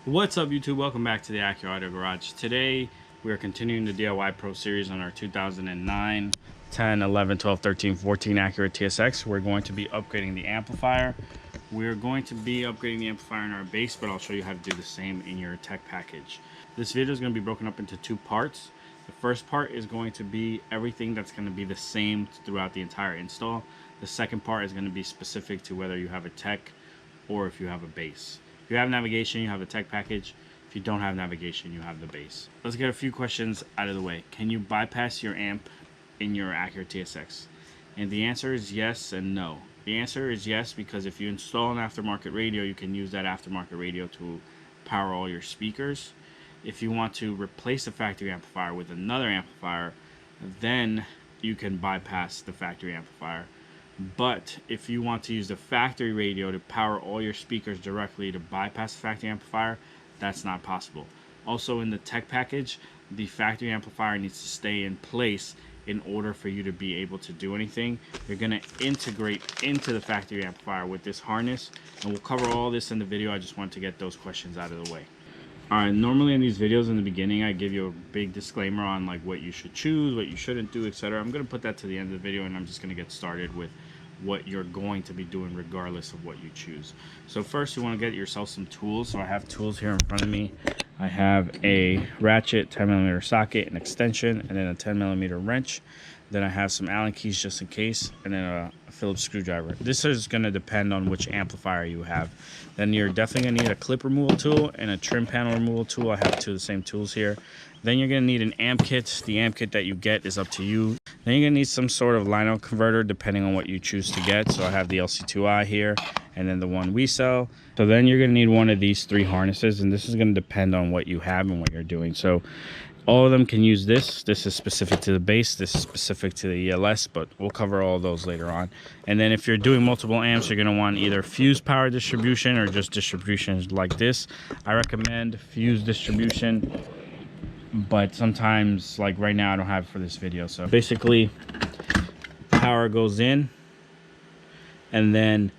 What's up, YouTube? Welcome back to the Acura Auto Garage. Today we are continuing the DIY Pro Series on our 2009, 10, 11, 12, 13, 14 Acura TSX. We're going to be upgrading the amplifier. We're going to be upgrading the amplifier in our base, but I'll show you how to do the same in your tech package. This video is going to be broken up into two parts. The first part is going to be everything that's going to be the same throughout the entire install. The second part is going to be specific to whether you have a tech or if you have a base. If you have navigation, you have the tech package. If you don't have navigation, you have the base. Let's get a few questions out of the way. Can you bypass your amp in your Acura TSX? And the answer is yes and no. The answer is yes, because if you install an aftermarket radio, you can use that aftermarket radio to power all your speakers. If you want to replace the factory amplifier with another amplifier, then you can bypass the factory amplifier. But if you want to use the factory radio to power all your speakers directly to bypass the factory amplifier, that's not possible. Also, in the tech package, the factory amplifier needs to stay in place in order for you to be able to do anything. You're going to integrate into the factory amplifier with this harness, and we'll cover all this in the video. I just want to get those questions out of the way. Alright, normally in these videos in the beginning I give you a big disclaimer on like what you should choose, what you shouldn't do, etc. I'm going to put that to the end of the video, and I'm just going to get started with what you're going to be doing regardless of what you choose. So first, you want to get yourself some tools. So I have tools here in front of me. I have a ratchet, 10mm socket, an extension, and then a 10mm wrench. Then I have some Allen keys just in case, and then a Phillips screwdriver. This is going to depend on which amplifier you have. Then you're definitely going to need a clip removal tool and a trim panel removal tool. I have two of the same tools here. Then you're going to need an amp kit. The amp kit that you get is up to you. Then you're going to need some sort of line-out converter depending on what you choose to get. So I have the LC2I here, and then the one we sell. So then you're going to need one of these three harnesses, and this is going to depend on what you have and what you're doing. So all of them can use this. This is specific to the base. This is specific to the ELS, but we'll cover all those later on. And then if you're doing multiple amps, you're going to want either fuse power distribution or just distributions like this. I recommend fuse distribution, but sometimes, like right now, I don't have it for this video. So basically, power goes in, and then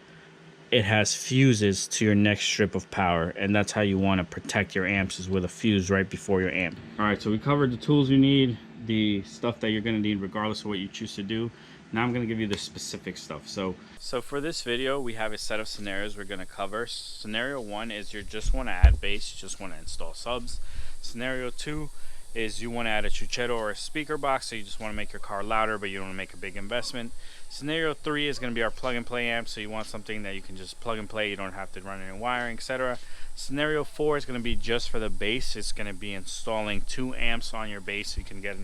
it has fuses to your next strip of power, and that's how you want to protect your amps, is with a fuse right before your amp. All right, so we covered the tools you need, the stuff that you're going to need regardless of what you choose to do. Now I'm going to give you the specific stuff. So for this video, we have a set of scenarios we're going to cover. Scenario 1 is you just want to add bass, you just want to install subs. Scenario 2 is you want to add a chuchetto or a speaker box, so you just want to make your car louder, but you don't want to make a big investment. Scenario 3 is going to be our plug and play amp, so you want something that you can just plug and play, you don't have to run any wiring, etc. Scenario 4 is going to be just for the bass. It's going to be installing 2 amps on your bass, so you can get,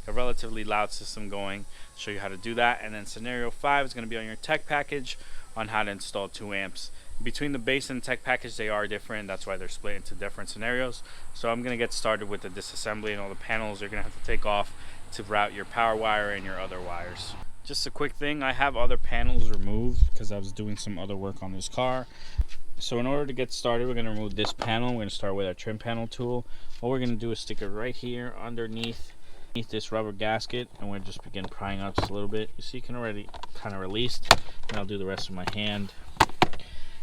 a relatively loud system going. Show you how to do that. And then scenario 5 is going to be on your tech package, on how to install 2 amps. Between the base and the tech package, they are different. That's why they're split into different scenarios. So I'm going to get started with the disassembly, and all the panels you're going to have to take off to route your power wire and your other wires. Just a quick thing, I have other panels removed because I was doing some other work on this car. So in order to get started, we're going to remove this panel. We're going to start with our trim panel tool. What we're going to do is stick it right here underneath this rubber gasket, and we'll just begin prying out just a little bit. You see, you can already kind of release, and I'll do the rest with my hand.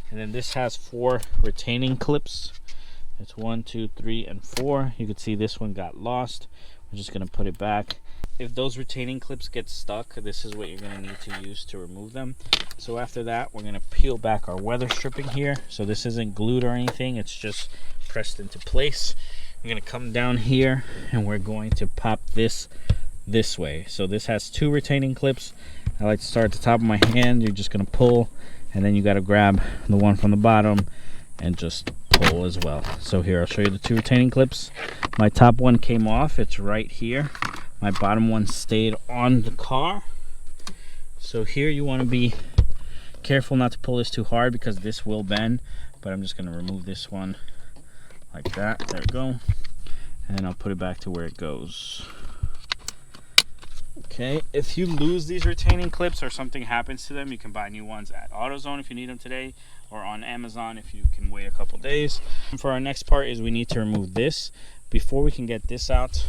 And then this has 4 retaining clips. It's 1, 2, 3, and 4. You can see this one got lost. We're just going to put it back. If those retaining clips get stuck, this is what you're going to need to use to remove them. So after that, we're going to peel back our weather stripping here. So this isn't glued or anything, it's just pressed into place. We're going to come down here, and we're going to pop this way. So this has 2 retaining clips. I like to start at the top of my hand. You're just going to pull, and then you got to grab the one from the bottom and just pull as well. So here, I'll show you the 2 retaining clips. My top one came off. It's right here. My bottom one stayed on the car. So here you want to be careful not to pull this too hard, because this will bend. But I'm just going to remove this one like that. There we go. And I'll put it back to where it goes. Okay, if you lose these retaining clips or something happens to them, you can buy new ones at AutoZone if you need them today, or on Amazon if you can wait a couple days. For our next part is we need to remove this. Before we can get this out,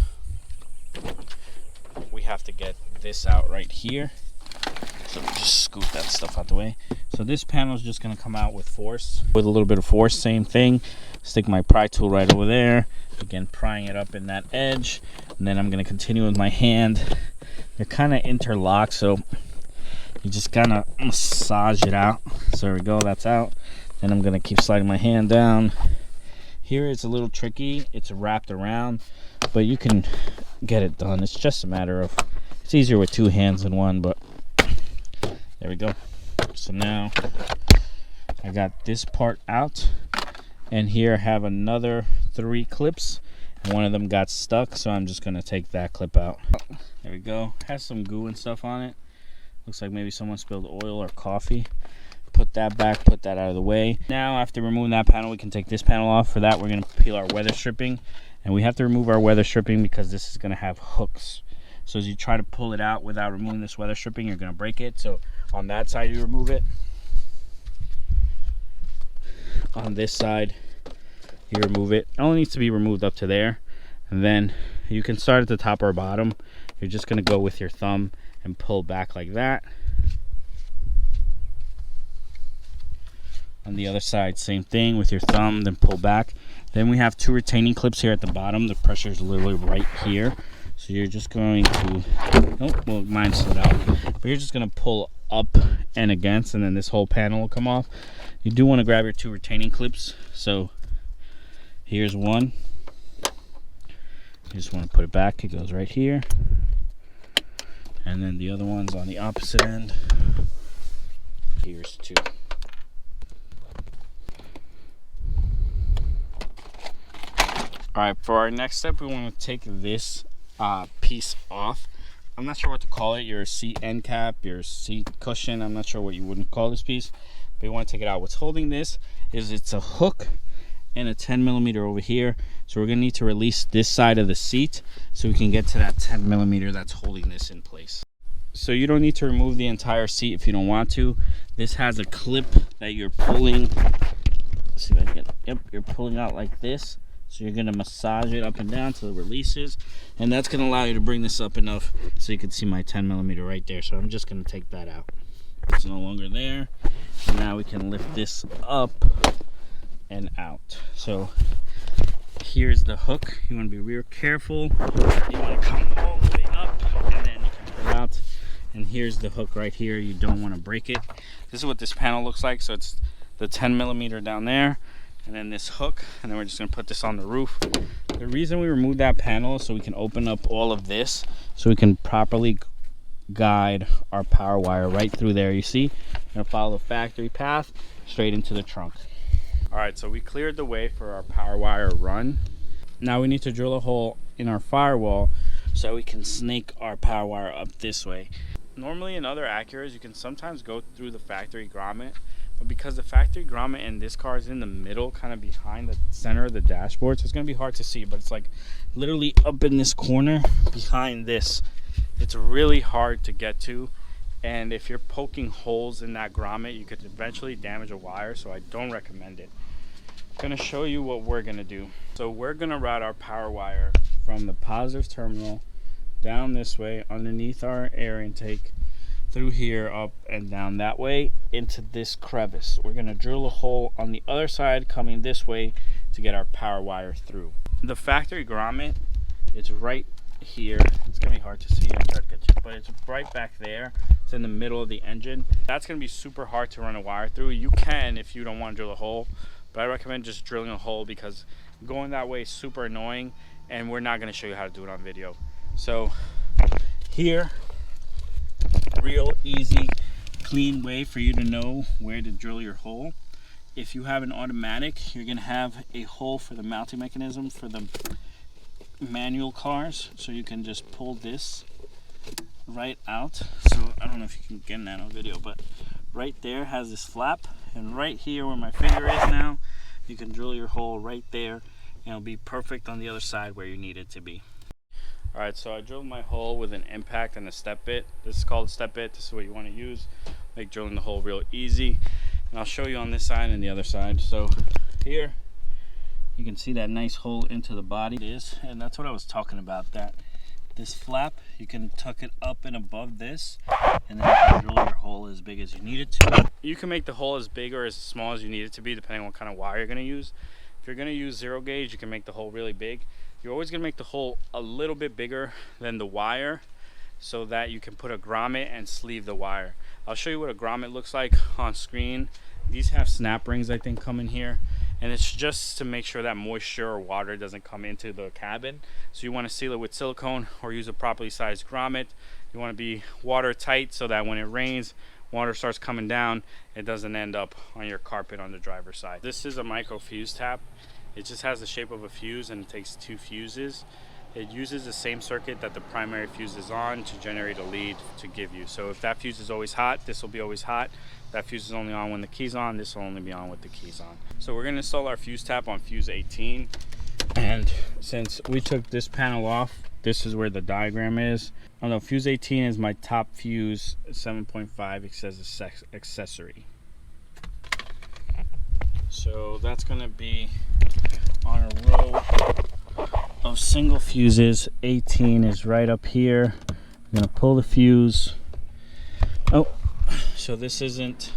we have to get this out right here. So just scoot that stuff out the way. So this panel is just going to come out with force, with a little bit of force. Same thing. Stick my pry tool right over there. Again, prying it up in that edge. And then I'm going to continue with my hand. They're kind of interlocked, so you just kind of massage it out. So there we go, that's out. Then I'm going to keep sliding my hand down. Here it's a little tricky. It's wrapped around, but you can get it done. It's just a matter of, it's easier with two hands than one, but there we go. So now I got this part out, and here I have another 3 clips. One of them got stuck, so I'm just gonna take that clip out. There we go. Has some goo and stuff on it. Looks like maybe someone spilled oil or coffee. Put that back, put that out of the way. Now after removing that panel, we can take this panel off. For that, we're gonna peel our weather stripping, and we have to remove our weather stripping because this is gonna have hooks. So as you try to pull it out without removing this weather stripping, you're gonna break it. So on that side, you remove it. On this side, you remove it. It only needs to be removed up to there, and then you can start at the top or bottom. You're just gonna go with your thumb and pull back like that. On the other side, same thing with your thumb, then pull back. Then we have 2 retaining clips here at the bottom. The pressure is literally right here, so you're just going to, oh well, mine slid out, but you're just gonna pull up and against, and then this whole panel will come off. You do want to grab your 2 retaining clips. So here's one. You just want to put it back. It goes right here. And then the other one's on the opposite end. Here's 2. Alright, for our next step, we want to take this piece off. I'm not sure what to call it. Your seat end cap, your seat cushion. I'm not sure what you wouldn't call this piece, but you want to take it out. What's holding this is it's a hook and a 10mm over here. So we're going to need to release this side of the seat so we can get to that 10mm that's holding this in place. So you don't need to remove the entire seat if you don't want to. This has a clip that you're pulling. Let's see if I can get, yep, you're pulling out like this. So you're going to massage it up and down till it releases, and that's going to allow you to bring this up enough so you can see my 10mm right there. So I'm just going to take that out. It's no longer there. Now we can lift this up and out. So here's the hook. You want to be real careful. You want to come all the way up, and then you can pull it out. And here's the hook right here. You don't want to break it. This is what this panel looks like. So it's the 10mm down there, and then this hook, and then we're just going to put this on the roof. The reason we removed that panel is so we can open up all of this so we can properly guide our power wire right through there. You see, I'm going to follow the factory path straight into the trunk. Alright, so we cleared the way for our power wire run. Now we need to drill a hole in our firewall so we can snake our power wire up this way. Normally in other Acuras you can sometimes go through the factory grommet, but because the factory grommet in this car is in the middle, kind of behind the center of the dashboard, so it's going to be hard to see, but it's like literally up in this corner behind this. It's really hard to get to, and if you're poking holes in that grommet, you could eventually damage a wire, so I don't recommend it. I'm going to show you what we're going to do. So we're going to route our power wire from the positive terminal down this way underneath our air intake, through here, up and down that way into this crevice. We're going to drill a hole on the other side coming this way to get our power wire through. The factory grommet is right here. It's going to be hard to see. I'll try to get you, but it's right back there. It's in the middle of the engine. That's going to be super hard to run a wire through. You can if you don't want to drill a hole, but I recommend just drilling a hole because going that way is super annoying, and we're not going to show you how to do it on video. So here, real easy, clean way for you to know where to drill your hole. If you have an automatic, you're going to have a hole for the mounting mechanism for the manual cars, so you can just pull this right out. So I don't know if you can get that on video, but right there has this flap, and right here where my finger is now, you can drill your hole right there, and it'll be perfect on the other side where you need it to be. Alright, so I drilled my hole with an impact and a step bit. This is called a step bit. This is what you want to use. Make drilling the hole real easy. And I'll show you on this side and the other side. So here, you can see that nice hole into the body is, and that's what I was talking about. That this flap, you can tuck it up and above this, and then you can drill your hole as big as you need it to. You can make the hole as big or as small as you need it to be, depending on what kind of wire you're going to use. If you're going to use 0 gauge, you can make the hole really big. You're always going to make the hole a little bit bigger than the wire, so that you can put a grommet and sleeve the wire. I'll show you what a grommet looks like on screen. These have snap rings, I think, come in here, and it's just to make sure that moisture or water doesn't come into the cabin. So you want to seal it with silicone or use a properly sized grommet. You want to be watertight so that when it rains, water starts coming down, it doesn't end up on your carpet on the driver's side. This is a micro fuse tap. It just has the shape of a fuse, and it takes 2 fuses. It uses the same circuit that the primary fuse is on to generate a lead to give you. So if that fuse is always hot, this will be always hot. If that fuse is only on when the key's on, this will only be on with the keys on. So we're going to install our fuse tap on fuse 18. And since we took this panel off, this is where the diagram is. Oh no, fuse 18 is my top fuse, 7.5. It says accessory. So that's going to be on a row of single fuses. 18 is right up here. I'm going to pull the fuse. Oh, so this isn't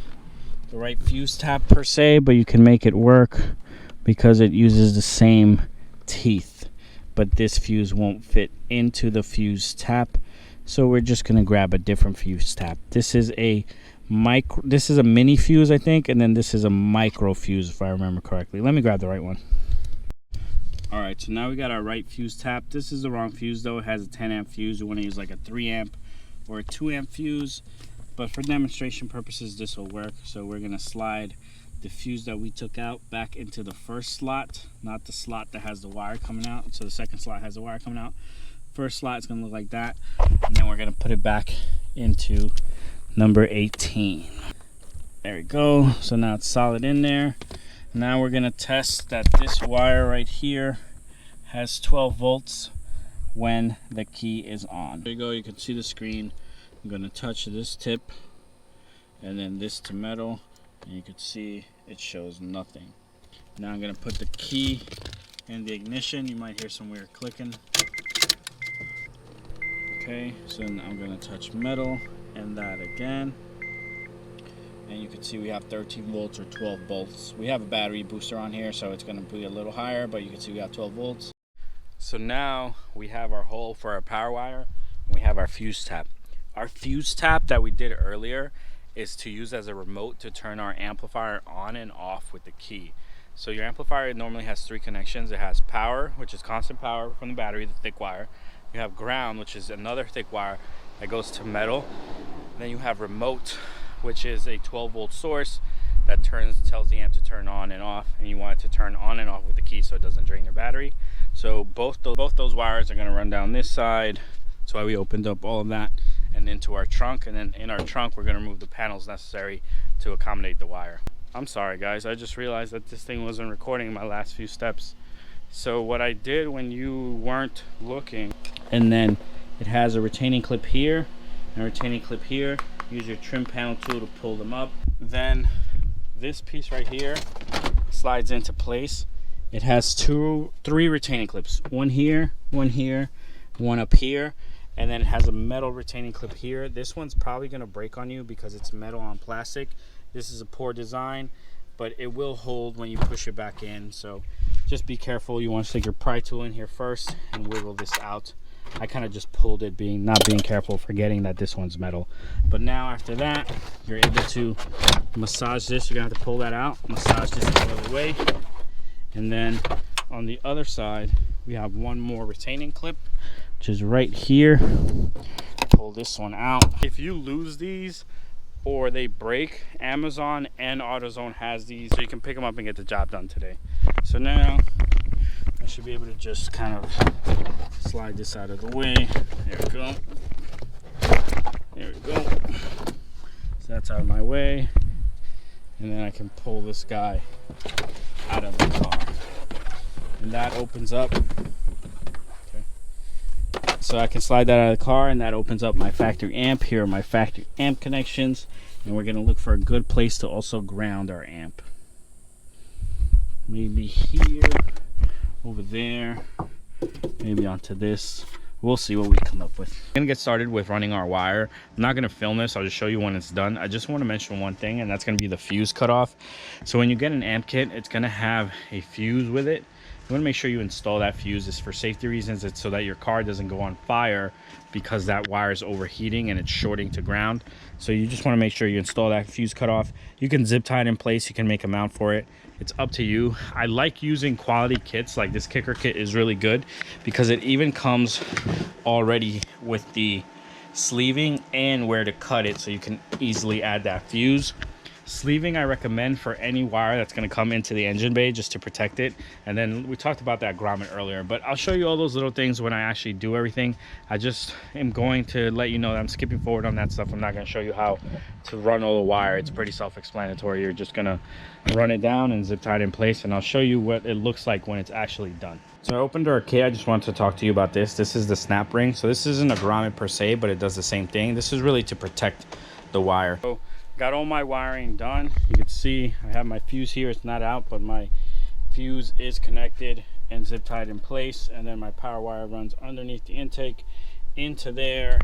the right fuse tap per se, but you can make it work because it uses the same teeth, but this fuse won't fit into the fuse tap, so we're just going to grab a different fuse tap. This is a mini fuse, I think, and then this is a micro fuse if I remember correctly. Let me grab the right one. Alright, so now we got our right fuse tap. This is the wrong fuse though. It has a 10 amp fuse. We want to use like a 3 amp or a 2 amp fuse, but for demonstration purposes this will work. So we're going to slide the fuse that we took out back into the first slot, not the slot that has the wire coming out. So the second slot has the wire coming out. First slot is going to look like that, and then we're going to put it back into number 18. There we go. So now it's solid in there. Now we're going to test that this wire right here has 12 volts when the key is on. There you go. You can see the screen. I'm going to touch this tip and then this to metal, and you can see it shows nothing. Now I'm going to put the key in the ignition. You might hear some weird clicking. Okay, so then I'm going to touch metal and that again. And you can see we have 13 volts or 12 volts. We have a battery booster on here, so it's going to be a little higher, but you can see we have 12 volts. So now we have our hole for our power wire, and we have our fuse tap. Our fuse tap that we did earlier is to use as a remote to turn our amplifier on and off with the key. So your amplifier normally has 3 connections. It has power, which is constant power from the battery, the thick wire. You have ground, which is another thick wire that goes to metal. And then you have remote, which is a 12 volt source that tells the amp to turn on and off, and you want it to turn on and off with the key so it doesn't drain your battery. So both those wires are going to run down this side. That's why we opened up all of that and into our trunk, and then in our trunk we're going to remove the panels necessary to accommodate the wire. I'm sorry guys, I just realized that this thing wasn't recording my last few steps. So what I did when you weren't looking, and then it has a retaining clip here and a retaining clip here. Use your trim panel tool to pull them up. Then this piece right here slides into place. It has 3 retaining clips. One here, one up here, and then it has a metal retaining clip here. This one's probably going to break on you because it's metal on plastic. This is a poor design, but it will hold when you push it back in. So just be careful. You want to stick your pry tool in here first and wiggle this out. I kind of just pulled it, not being careful, forgetting that this one's metal. But now after that, you're able to massage this. You're gonna have to pull that out, massage this out of the way. And then on the other side, we have one more retaining clip, which is right here. Pull this one out. If you lose these or they break, Amazon and AutoZone has these, so you can pick them up and get the job done today. So now I should be able to just kind of slide this out of the way. There we go. There we go. So that's out of my way. And then I can pull this guy out of the car. And that opens up. Okay. So I can slide that out of the car, and that opens up my factory amp. Here are my factory amp connections. And we're going to look for a good place to also ground our amp. Maybe here. Over there, maybe onto this we'll see what we come up with. We're gonna get started with running our wire. I'm not gonna film this, I'll just show you when it's done. I just want to mention one thing, and that's gonna be the fuse cutoff. So when you get an amp kit, it's gonna have a fuse with it. You want to make sure you install that fuse. It's for safety reasons. It's so that your car doesn't go on fire because that wire is overheating and it's shorting to ground. So you just want to make sure you install that fuse cutoff. You can zip tie it in place. You can make a mount for it. It's up to you. I like using quality kits. Like this kicker kit is really good because it even comes already with the sleeving and where to cut it, so you can easily add that fuse. Sleeving I recommend for any wire that's going to come into the engine bay, just to protect it. And then we talked about that grommet earlier, but I'll show you all those little things when I actually do everything. I just am going to let you know that I'm skipping forward on that stuff. I'm not going to show you how to run all the wire. It's pretty self-explanatory. You're just going to run it down and zip tie it in place, and I'll show you what it looks like when it's actually done. So I opened our kit. I just wanted to talk to you about this. This is the snap ring. So this isn't a grommet per se, but it does the same thing. This is really to protect the wire. So got all my wiring done. You can see I have my fuse here. It's not out, but my fuse is connected and zip tied in place, and then my power wire runs underneath the intake into there,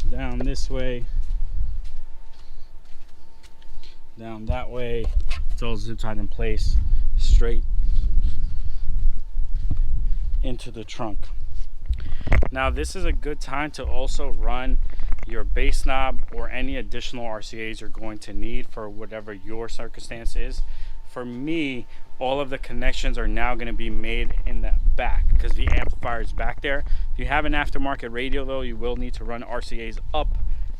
down this way, down that way. It's all zip tied in place, straight into the trunk. Now this is a good time to also run your bass knob or any additional RCAs you're going to need for whatever your circumstance is. For me, all of the connections are now going to be made in the back because the amplifier is back there. If you have an aftermarket radio though, you will need to run RCAs up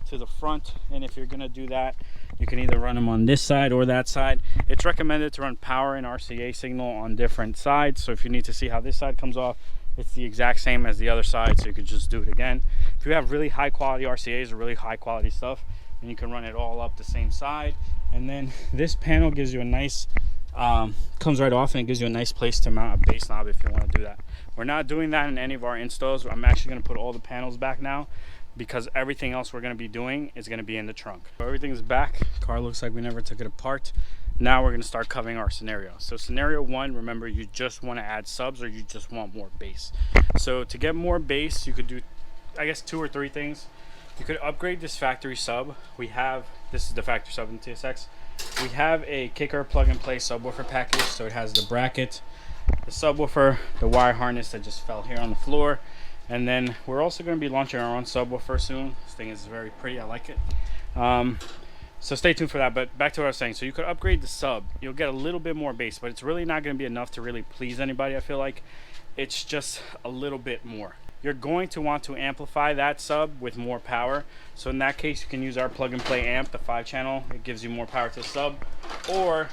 to the front, and if you're going to do that, you can either run them on this side or that side. It's recommended to run power and RCA signal on different sides, so if you need to see how this side comes off, it's the exact same as the other side, so you could just do it again. If you have really high quality RCAs or really high quality stuff, then you can run it all up the same side. And then this panel gives you a nice, comes right off, and it gives you a nice place to mount a bass knob if you want to do that. We're not doing that in any of our installs. I'm actually going to put all the panels back now because everything else we're going to be doing is going to be in the trunk. So everything's back. Car looks like we never took it apart. Now we're going to start covering our scenario. So scenario one, remember, you just want to add subs or you just want more bass. So to get more bass, you could do, I guess, 2 or 3 things. You could upgrade this factory sub. This is the factory sub in TSX. We have a kicker plug and play subwoofer package. So it has the bracket, the subwoofer, the wire harness that just fell here on the floor. And then we're also going to be launching our own subwoofer soon. This thing is very pretty, I like it. So stay tuned for that. But back to what I was saying. So you could upgrade the sub. You'll get a little bit more bass, but it's really not going to be enough to really please anybody, I feel like. It's just a little bit more. You're going to want to amplify that sub with more power. So in that case, you can use our plug and play amp, the 5-channel. It gives you more power to the sub. Or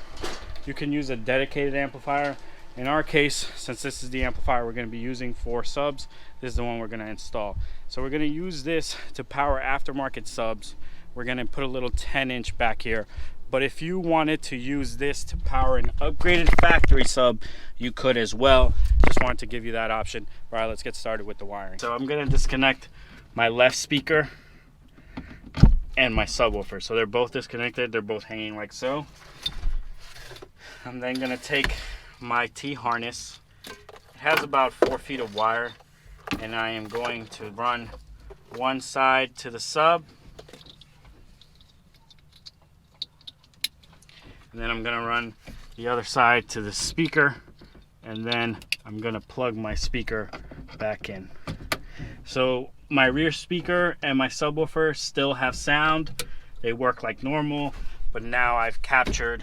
you can use a dedicated amplifier. In our case, since this is the amplifier we're going to be using for subs, this is the one we're going to install. So we're going to use this to power aftermarket subs. We're going to put a little 10-inch back here. But if you wanted to use this to power an upgraded factory sub, you could as well. Just wanted to give you that option. All right, let's get started with the wiring. So I'm going to disconnect my left speaker and my subwoofer. So they're both disconnected. They're both hanging like so. I'm then going to take my T-harness. It has about 4 feet of wire, and I am going to run one side to the sub, and then I'm going to run the other side to the speaker, and then I'm going to plug my speaker back in. So my rear speaker and my subwoofer still have sound. They work like normal, but now I've captured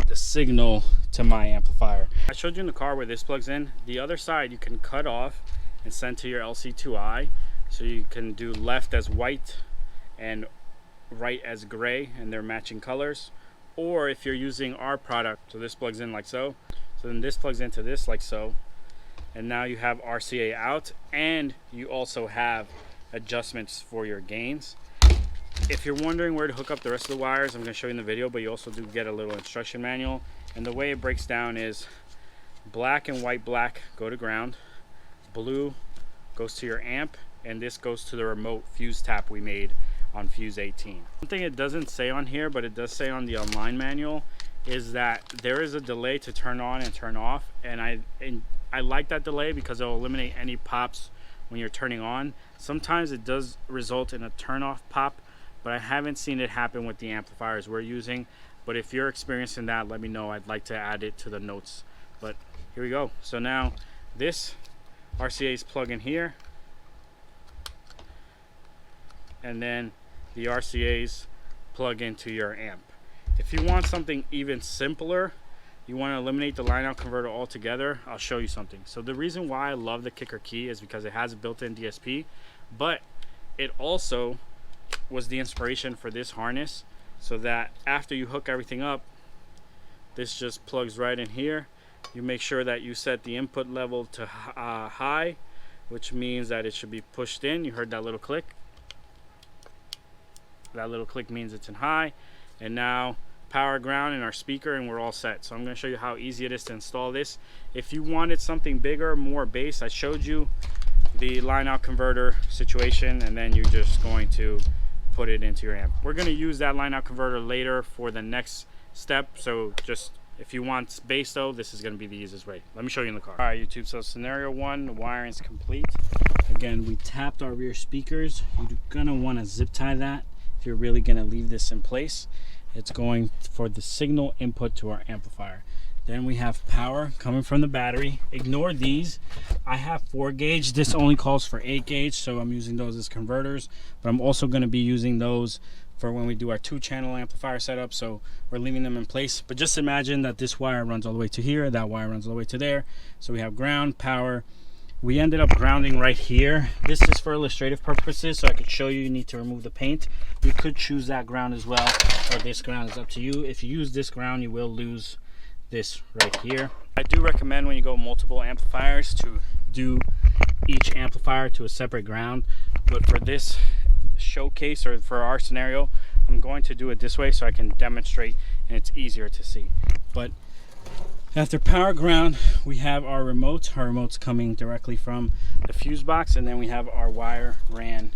the signal to my amplifier. I showed you in the car where this plugs in. The other side you can cut off and send to your LC2I, so you can do left as white and right as gray, and they're matching colors. Or if you're using our product, so this plugs in like so, so then this plugs into this like so, and now you have RCA out, and you also have adjustments for your gains. If you're wondering where to hook up the rest of the wires, I'm going to show you in the video, but you also do get a little instruction manual. And the way it breaks down is black and white black go to ground, blue goes to your amp, and this goes to the remote fuse tap we made on fuse 18. One thing it doesn't say on here, but it does say on the online manual, is that there is a delay to turn on and turn off, and I like that delay because it'll eliminate any pops when you're turning on. Sometimes it does result in a turn off pop, but I haven't seen it happen with the amplifiers we're using. But if you're experiencing that, let me know. I'd like to add it to the notes. But here we go. So now this RCA is plug in here, and then the RCAs plug into your amp. If you want something even simpler, you want to eliminate the line out converter altogether, I'll show you something. So the reason why I love the kicker key is because it has a built-in DSP, but it also was the inspiration for this harness, so that after you hook everything up, this just plugs right in here. You make sure that you set the input level to high, which means that it should be pushed in. You heard that little click. That little click means it's in high. And now power, ground, and our speaker, and we're all set. So I'm going to show you how easy it is to install this. If you wanted something bigger, more bass, I showed you the line out converter situation, and then you're just going to put it into your amp. We're going to use that line out converter later for the next step. So just if you want bass though, this is going to be the easiest way. Let me show you in the car. All right, YouTube, so scenario one, the wiring is complete. Again, we tapped our rear speakers. You're going to want to zip tie that if you're really going to leave this in place. It's going for the signal input to our amplifier. Then we have power coming from the battery. Ignore these. I have 4 gauge. This only calls for 8 gauge, so I'm using those as converters. But I'm also going to be using those for when we do our 2-channel amplifier setup, so we're leaving them in place. But just imagine that this wire runs all the way to here, that wire runs all the way to there. So we have ground, power. We ended up grounding right here. This is for illustrative purposes, so I could show you need to remove the paint. You could choose that ground as well, or this ground is up to you. If you use this ground, you will lose this right here. I do recommend when you go multiple amplifiers to do each amplifier to a separate ground, but for this showcase or for our scenario, I'm going to do it this way so I can demonstrate and it's easier to see. But after power, ground, we have our remote. Our remote's coming directly from the fuse box, and then we have our wire ran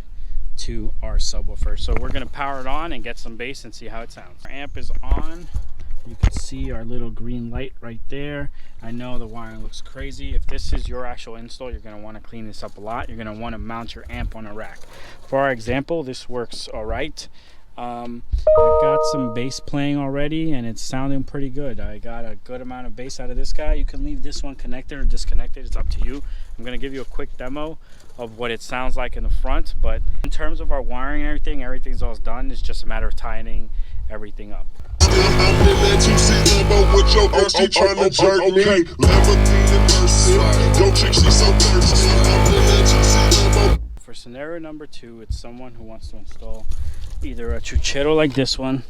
to our subwoofer. So we're going to power it on and get some bass and see how it sounds. Our amp is on. You can see our little green light right there. I know the wiring looks crazy. If this is your actual install, you're going to want to clean this up a lot. You're going to want to mount your amp on a rack. For our example, this works all right. I've got some bass playing already and it's sounding pretty good. I got a good amount of bass out of this guy. You can leave this one connected or disconnected, it's up to you. I'm going to give you a quick demo of what it sounds like in the front, but in terms of our wiring and everything's all done. It's just a matter of tightening everything up. For scenario number 2, it's someone who wants to install either a chuchero like this one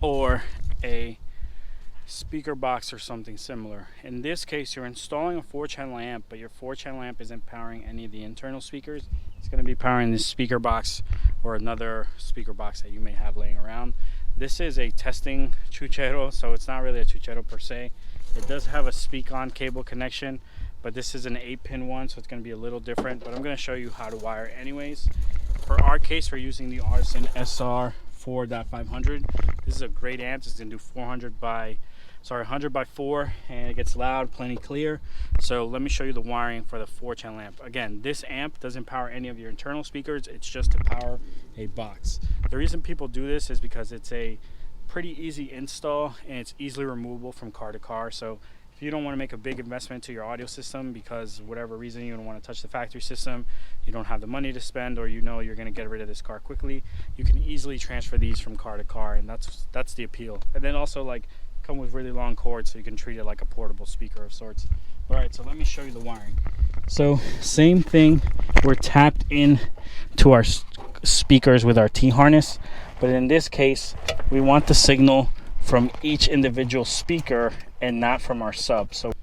or a speaker box or something similar. In this case, you're installing a 4-channel amp, but your 4-channel amp isn't powering any of the internal speakers. It's going to be powering this speaker box or another speaker box that you may have laying around. This is a testing chuchero, so it's not really a chuchero per se. It does have a speak-on cable connection, but this is an 8-pin one, so it's going to be a little different, but I'm going to show you how to wire anyways. For our case, we're using the Artisan SR 4.500. This is a great amp. It's going to do 100 by 4, and it gets loud, plenty clear. So let me show you the wiring for the 4-channel amp. Again, this amp doesn't power any of your internal speakers. It's just to power a box. The reason people do this is because it's a pretty easy install and it's easily removable from car to car. So if you don't want to make a big investment to your audio system because whatever reason you don't want to touch the factory system, you don't have the money to spend, or you know you're going to get rid of this car quickly, you can easily transfer these from car to car, and that's the appeal. And then also like come with really long cords so you can treat it like a portable speaker of sorts. All right, so let me show you the wiring. So same thing, we're tapped in to our speakers with our T-harness, but in this case we want the signal from each individual speaker and not from our sub. So, all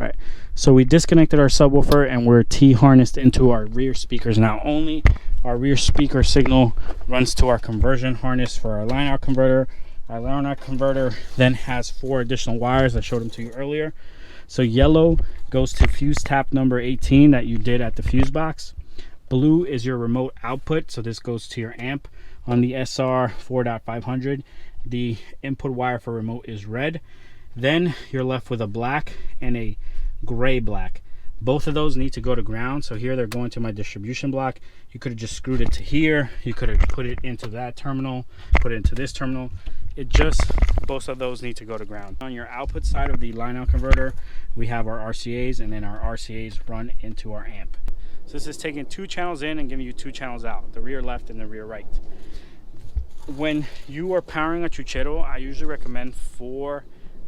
right, so we disconnected our subwoofer and we're T-harnessed into our rear speakers. Now only our rear speaker signal runs to our conversion harness for our line out converter. Our line out converter then has 4 additional wires. I showed them to you earlier. So yellow goes to fuse tap number 18 that you did at the fuse box. Blue is your remote output, so this goes to your amp. On the SR 4.500, the input wire for remote is red. Then you're left with a black and a gray black. Both of those need to go to ground. So here they're going to my distribution block. You could have just screwed it to here. You could have put it into that terminal, put it into this terminal. Both of those need to go to ground. On your output side of the line out converter, we have our RCAs, and then our RCAs run into our amp. So this is taking 2 channels in and giving you 2 channels out, the rear left and the rear right. When you are powering a Chuchero, I usually recommend 4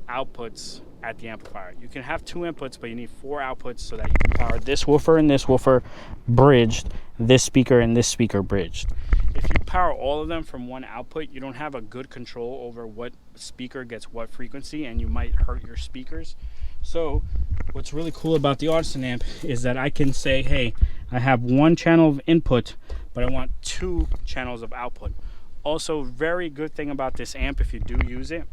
outputs at the amplifier. You can have 2 inputs, but you need 4 outputs so that you can power this woofer and this woofer bridged, this speaker and this speaker bridged. If you power all of them from 1 output, you don't have a good control over what speaker gets what frequency, and you might hurt your speakers. So what's really cool about the Audison amp is that I can say, hey, I have 1 channel of input, but I want 2 channels of output. Also, very good thing about this amp, if you do use it,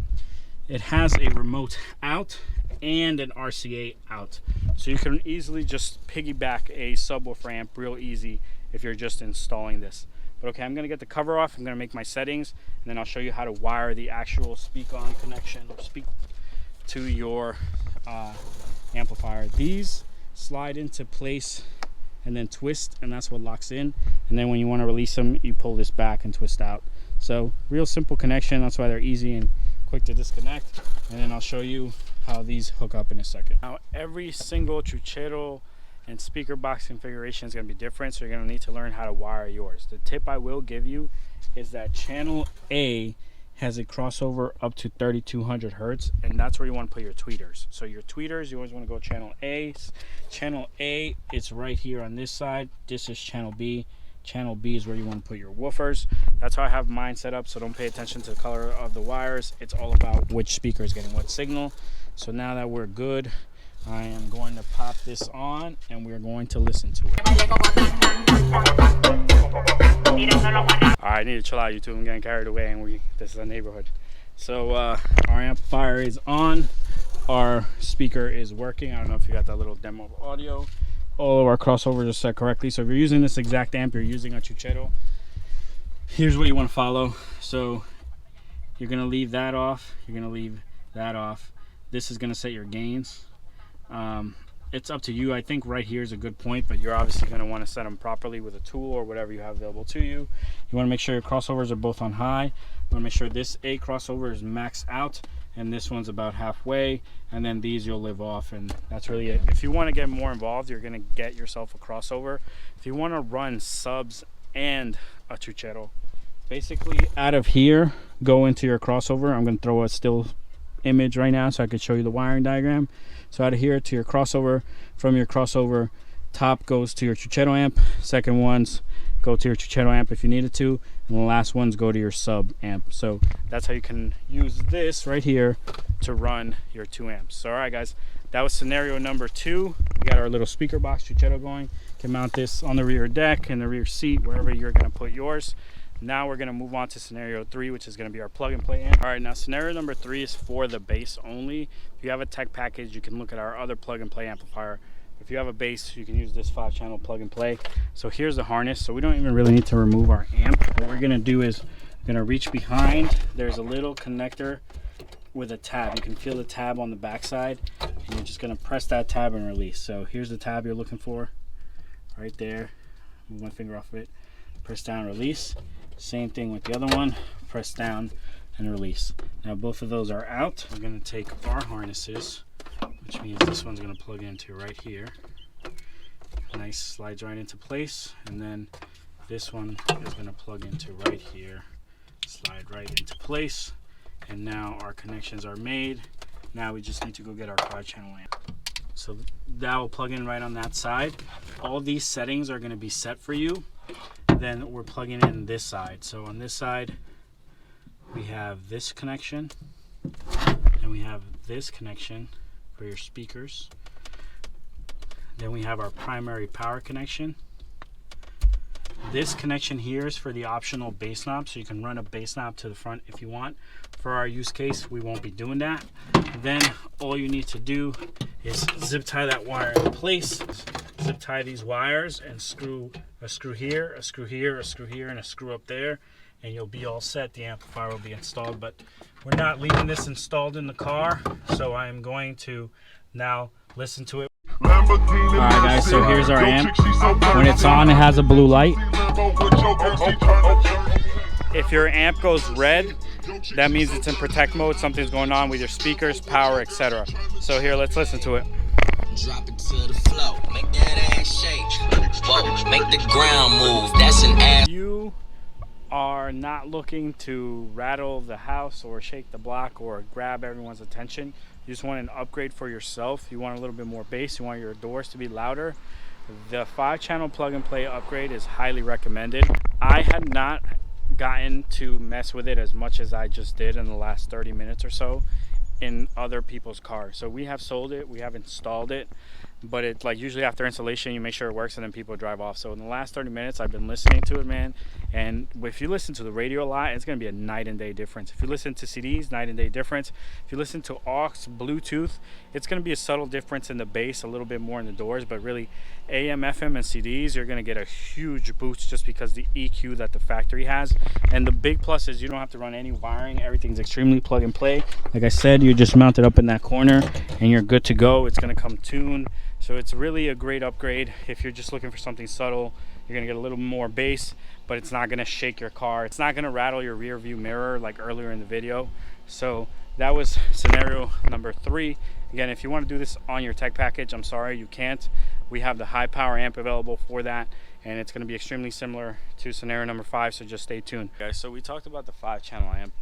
it has a remote out and an RCA out. So you can easily just piggyback a subwoofer amp real easy if you're just installing this. But okay, I'm gonna get the cover off, I'm gonna make my settings, and then I'll show you how to wire the actual speak on connection or speak to your amplifier. These slide into place and then twist, and that's what locks in. And then when you want to release them, you pull this back and twist out. So real simple connection, that's why they're easy and quick to disconnect. And then I'll show you how these hook up in a second. Now every single Chuchero and speaker box configuration is going to be different, so you're going to need to learn how to wire yours. The tip I will give you is that channel A has a crossover up to 3200 hertz, and that's where you want to put your tweeters. So your tweeters, you always want to go channel A. Channel A is right here on this side. This is channel B. Channel B is where you want to put your woofers. That's how I have mine set up, so don't pay attention to the color of the wires. It's all about which speaker is getting what signal. So now that we're good, I am going to pop this on and we're going to listen to it. Alright, I need to chill out, YouTube. I'm getting carried away, and this is a neighborhood. So our amplifier is on, our speaker is working. I don't know if you got that little demo of audio. All of our crossovers are set correctly. So if you're using this exact amp, you're using a Chuchero, here's what you want to follow. So you're going to leave that off, you're going to leave that off. This is going to set your gains. It's up to you. I think right here is a good point, but you're obviously going to want to set them properly with a tool or whatever you have available to you. You want to make sure your crossovers are both on high. You want to make sure this A crossover is maxed out and this one's about halfway, and then these you'll live off, and that's really it. If you want to get more involved, you're going to get yourself a crossover. If you want to run subs and a Chuchero, basically out of here, go into your crossover. I'm going to throw a still image right now so I could show you the wiring diagram. So out of here to your crossover, from your crossover, top goes to your Chuchero amp, second ones go to your Chuchero amp if you needed to, and the last ones go to your sub amp. So that's how you can use this right here to run your 2 amps. So all right guys, that was scenario number 2. We got our little speaker box Chuchero going. You can mount this on the rear deck, in the rear seat, wherever you're going to put yours. Now we're going to move on to scenario 3, which is going to be our plug and play amp. All right, now scenario number 3 is for the bass only. If you have a tech package, you can look at our other plug and play amplifier. If you have a bass, you can use this 5-channel plug and play. So here's the harness. So we don't even really need to remove our amp. What we're going to do is we're going to reach behind. There's a little connector with a tab. You can feel the tab on the back side, and you're just going to press that tab and release. So here's the tab you're looking for right there. Move my finger off of it. Press down, release. Same thing with the other one. Press down and release. Now both of those are out. We're going to take our harnesses, which means this one's going to plug into right here. Nice, slides right into place. And then this one is going to plug into right here, slide right into place. And now our connections are made. Now we just need to go get our 5-channel amp. So that will plug in right on that side. All these settings are going to be set for you. Then we're plugging in this side. So on this side, we have this connection, and we have this connection for your speakers. Then we have our primary power connection. This connection here is for the optional bass knob, so you can run a bass knob to the front if you want. For our use case, we won't be doing that. Then all you need to do is zip tie that wire in place. Zip tie these wires and screw a screw here, a screw here, a screw here, and a screw up there, and you'll be all set. The amplifier will be installed, but we're not leaving this installed in the car, so I am going to now listen to it. Lamborghini Alright guys, so here's our amp. When it's on, it has a blue light. If your amp goes red, that means it's in protect mode. Something's going on with your speakers, power, etc. So here, let's listen to it. Drop it to the floor, make that ass shake. Whoa, make the ground move. That's an ass. You are not looking to rattle the house or shake the block or grab everyone's attention. You just want an upgrade for yourself. You want a little bit more bass. You want your doors to be louder. The 5-channel plug-and-play upgrade is highly recommended. I had not gotten to mess with it as much as I just did in the last 30 minutes or so in other people's cars. So we have sold it, we have installed it, but it, like, usually after installation you make sure it works and then people drive off. So in the last 30 minutes I've been listening to it, man, and if you listen to the radio a lot, it's going to be a night and day difference. If you listen to CDs, night and day difference. If you listen to aux, Bluetooth, it's going to be a subtle difference in the bass, a little bit more in the doors, but really AM, FM, and CDs, you're going to get a huge boost just because the EQ that the factory has. And the big plus is you don't have to run any wiring. Everything's extremely plug and play. Like I said, you just mount it up in that corner and you're good to go. It's going to come tuned. So it's really a great upgrade. If you're just looking for something subtle, you're going to get a little more bass, but it's not going to shake your car. It's not going to rattle your rear view mirror like earlier in the video. So that was scenario number 3. Again, if you want to do this on your tech package, I'm sorry, you can't. We have the high power amp available for that, and it's going to be extremely similar to scenario number 5, so just stay tuned. Guys, so we talked about the 5-channel amp,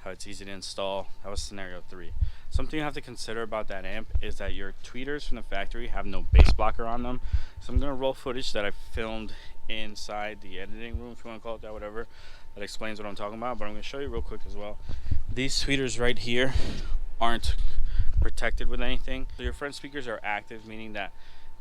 how it's easy to install. That was scenario 3. Something you have to consider about that amp is that your tweeters from the factory have no bass blocker on them. So I'm going to roll footage that I filmed inside the editing room, if you want to call it that, whatever, that explains what I'm talking about, but I'm going to show you real quick as well. These tweeters right here aren't protected with anything. So your front speakers are active, meaning that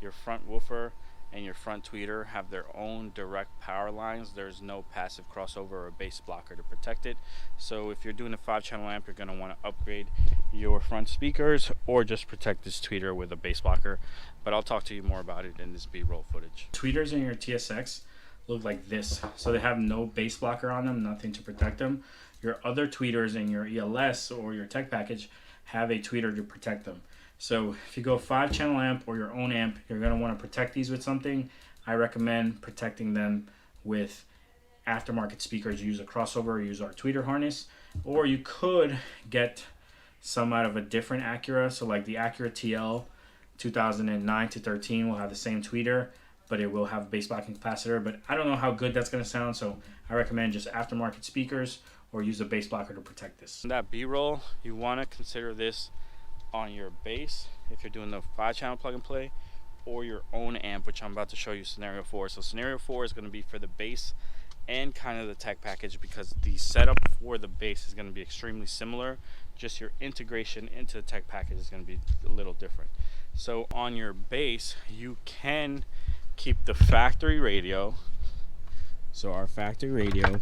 your front woofer and your front tweeter have their own direct power lines. There's no passive crossover or bass blocker to protect it. So if you're doing a 5-channel amp, you're going to want to upgrade your front speakers or just protect this tweeter with a bass blocker. But I'll talk to you more about it in this B-roll footage. Tweeters in your TSX look like this. So they have no bass blocker on them, nothing to protect them. Your other tweeters in your ELS or your tech package have a tweeter to protect them. So if you go 5-channel amp or your own amp, you're going to want to protect these with something. I recommend protecting them with aftermarket speakers. Use a crossover or use our tweeter harness, or you could get some out of a different Acura. So like the Acura TL 2009 to 13 will have the same tweeter, but it will have a bass blocking capacitor. But I don't know how good that's going to sound, so I recommend just aftermarket speakers or use a bass blocker to protect this. That B-roll, you want to consider this on your bass if you're doing the 5-channel plug and play, or your own amp, which I'm about to show you scenario 4. So scenario 4 is going to be for the bass and kind of the tech package, because the setup for the bass is going to be extremely similar, just your integration into the tech package is going to be a little different. So on your bass, you can keep the factory radio, so our factory radio,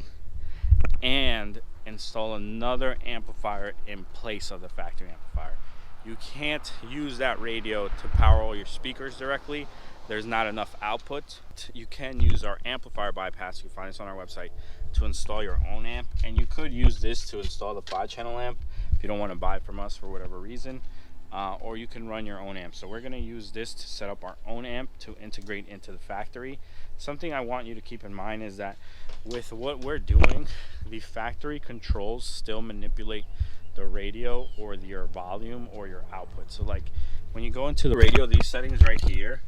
and install another amplifier in place of the factory amplifier. You can't use that radio to power all your speakers directly. There's not enough output. You can use our amplifier bypass, you can find this on our website, to install your own amp. And you could use this to install the 5-channel amp if you don't want to buy it from us for whatever reason. Or you can run your own amp. So we're going to use this to set up our own amp to integrate into the factory. Something I want you to keep in mind is that with what we're doing, the factory controls still manipulate the radio or your volume or your output. So like when you go into the radio, these settings right here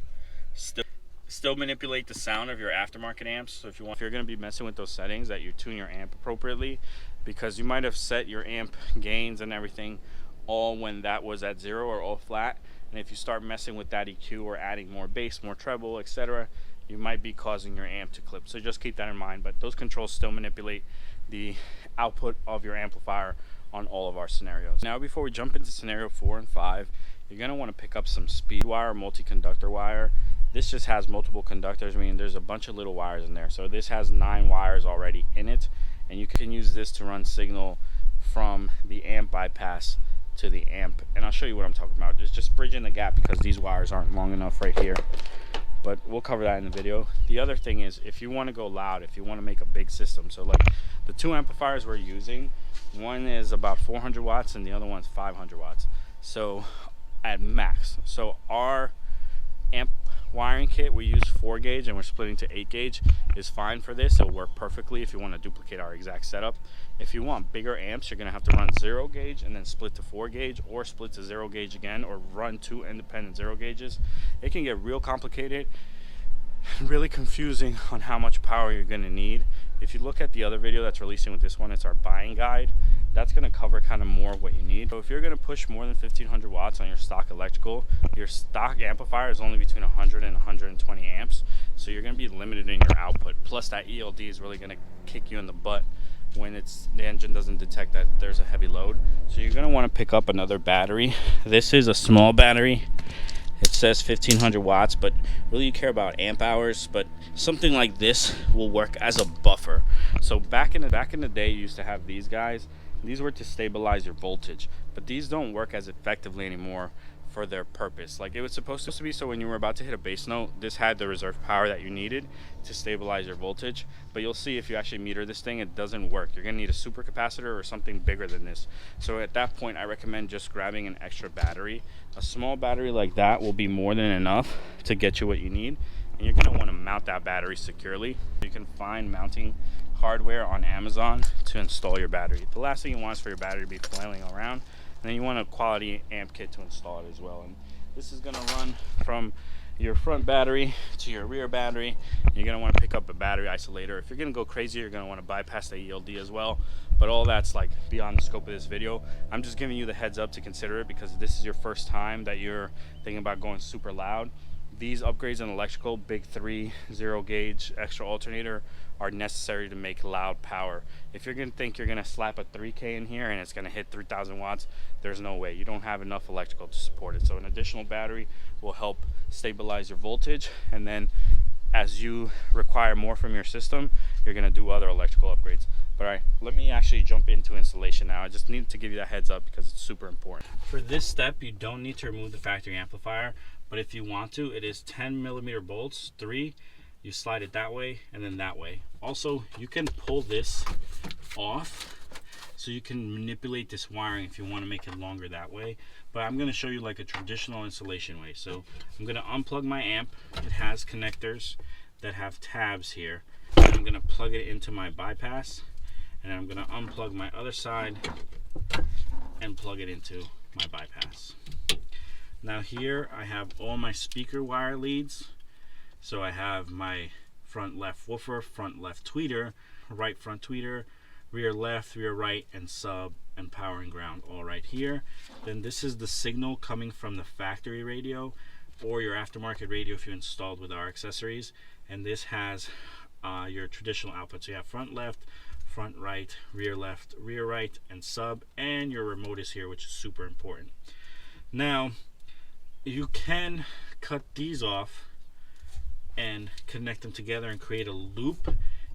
still manipulate the sound of your aftermarket amps. So if you're going to be messing with those settings, that you tune your amp appropriately, because you might have set your amp gains and everything all when that was at 0 or all flat, and if you start messing with that EQ or adding more bass, more treble, etc., you might be causing your amp to clip. So just keep that in mind. But those controls still manipulate the output of your amplifier on all of our scenarios. Now before we jump into scenario 4 and 5, you're going to want to pick up some speed wire, multi-conductor wire. This just has multiple conductors, meaning there's a bunch of little wires in there. So this has 9 wires already in it, and you can use this to run signal from the amp bypass to the amp. And I'll show you what I'm talking about. It's just bridging the gap because these wires aren't long enough right here. But we'll cover that in the video. The other thing is, if you want to go loud, if you want to make a big system, so like the 2 amplifiers we're using, one is about 400 watts and the other one's 500 watts. So at max. So our amp wiring kit, we use 4 gauge and we're splitting to 8 gauge, is fine for this. It'll work perfectly if you want to duplicate our exact setup. If you want bigger amps, you're going to have to run 0 gauge and then split to 4 gauge, or split to 0 gauge again, or run 2 independent 0 gauges. It can get real complicated, really confusing on how much power you're going to need. If you look at the other video that's releasing with this one, it's our buying guide. That's going to cover kind of more of what you need. So if you're going to push more than 1500 watts on your stock electrical, your stock amplifier is only between 100 and 120 amps. So you're going to be limited in your output. Plus that ELD is really going to kick you in the butt when the engine doesn't detect that there's a heavy load. So you're going to want to pick up another battery. This is a small battery. It says 1500 watts, but really you care about amp hours. But something like this will work as a buffer. So back in the day, you used to have these guys. These were to stabilize your voltage, but these don't work as effectively anymore for their purpose. Like it was supposed to be, so when you were about to hit a bass note, this had the reserve power that you needed to stabilize your voltage. But you'll see if you actually meter this thing, it doesn't work. You're gonna need a supercapacitor or something bigger than this. So at that point, I recommend just grabbing an extra battery. A small battery like that will be more than enough to get you what you need. And you're gonna wanna mount that battery securely. You can find mounting hardware on Amazon to install your battery. The last thing you want is for your battery to be flailing around. And then you want a quality amp kit to install it as well. And this is going to run from your front battery to your rear battery. You're going to want to pick up a battery isolator. If you're going to go crazy, you're going to want to bypass the ELD as well. But all that's like beyond the scope of this video. I'm just giving you the heads up to consider it, because this is your first time that you're thinking about going super loud. These upgrades in electrical, big 3, 0 gauge, extra alternator, are necessary to make loud power. If you're gonna think you're gonna slap a 3K in here and it's gonna hit 3000 watts, there's no way. You don't have enough electrical to support it. So an additional battery will help stabilize your voltage, and then as you require more from your system, you're gonna do other electrical upgrades. But all right, let me actually jump into installation now. I just need to give you that heads up because it's super important. For this step, you don't need to remove the factory amplifier, but if you want to, it is 10mm bolts, 3. You slide it that way and then that way. Also, you can pull this off so you can manipulate this wiring if you want to make it longer that way. But I'm going to show you like a traditional installation way. So I'm going to unplug my amp. It has connectors that have tabs here. And I'm going to plug it into my bypass, and I'm going to unplug my other side and plug it into my bypass. Now here I have all my speaker wire leads. So I have my front left woofer, front left tweeter, right front tweeter, rear left, rear right, and sub and power and ground all right here. Then this is the signal coming from the factory radio or your aftermarket radio if you installed with our accessories. And this has your traditional outputs. So you have front left, front right, rear left, rear right, and sub, and your remote is here, which is super important. Now, you can cut these off and connect them together and create a loop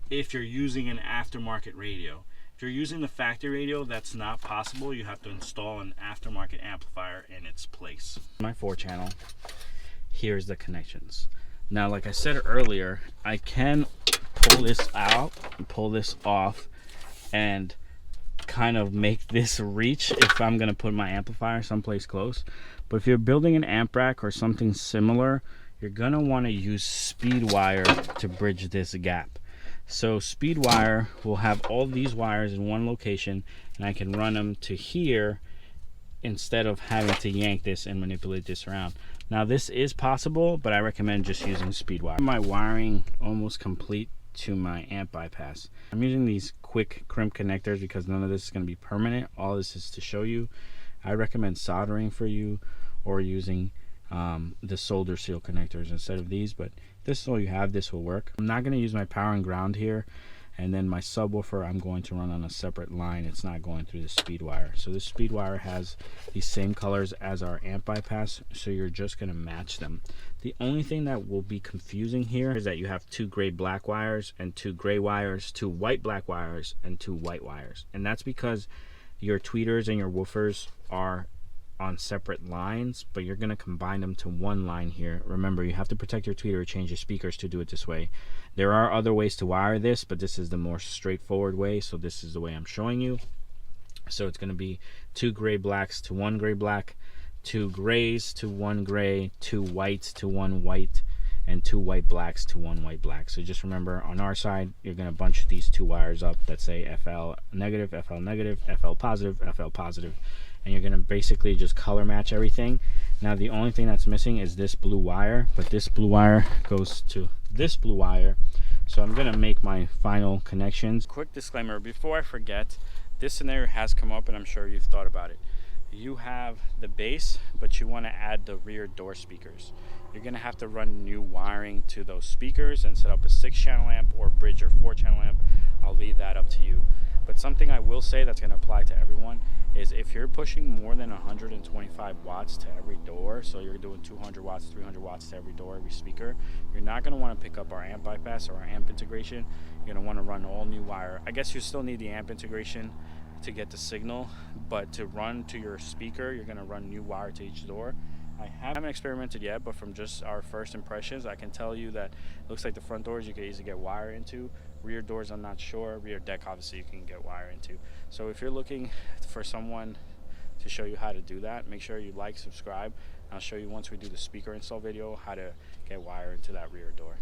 if you're using an aftermarket radio. If you're using the factory radio, that's not possible. You have to install an aftermarket amplifier in its place. My 4-channel, here's the connections. Now, like I said earlier, I can pull this out, pull this off, and kind of make this reach if I'm gonna put my amplifier someplace close. But if you're building an amp rack or something similar, you're gonna wanna use speed wire to bridge this gap. So speed wire will have all these wires in one location, and I can run them to here instead of having to yank this and manipulate this around. Now this is possible, but I recommend just using speed wire. My wiring almost complete to my amp bypass. I'm using these quick crimp connectors because none of this is gonna be permanent. All this is to show you. I recommend soldering for you, or using the solder seal connectors instead of these, but this is all you have. This will work. I'm not going to use my power and ground here, and then my subwoofer I'm going to run on a separate line. It's not going through the speed wire. So this speed wire has the same colors as our amp bypass, so you're just going to match them. The only thing that will be confusing here is that you have 2 gray black wires and 2 gray wires, 2 white black wires and 2 white wires, and that's because your tweeters and your woofers are on separate lines, but you're going to combine them to one line here. Remember, you have to protect your tweeter or change your speakers to do it this way. There are other ways to wire this, but this is the more straightforward way, so this is the way I'm showing you. So it's going to be 2 gray blacks to 1 gray black, 2 grays to 1 gray, 2 whites to 1 white, and 2 white blacks to 1 white black. So just remember, on our side, you're going to bunch these 2 wires up that say FL negative, FL negative, FL positive, FL positive, and you're going to basically just color match everything. Now the only thing that's missing is this blue wire, but this blue wire goes to this blue wire. So I'm going to make my final connections. Quick disclaimer before I forget, this scenario has come up and I'm sure you've thought about it. You have the base, but you want to add the rear door speakers. You're going to have to run new wiring to those speakers and set up a 6-channel amp or bridge or 4-channel amp. I'll leave that up to you. But something I will say that's going to apply to everyone is if you're pushing more than 125 watts to every door, so you're doing 200 watts, 300 watts to every door, every speaker, you're not going to want to pick up our amp bypass or our amp integration. You're going to want to run all new wire. I guess you still need the amp integration to get the signal, but to run to your speaker, you're going to run new wire to each door. I haven't experimented yet, but from just our first impressions, I can tell you that it looks like the front doors you can easily get wire into. Rear doors, I'm not sure. Rear deck, obviously, you can get wire into. So if you're looking for someone to show you how to do that, make sure you like, subscribe. I'll show you once we do the speaker install video how to get wire into that rear door.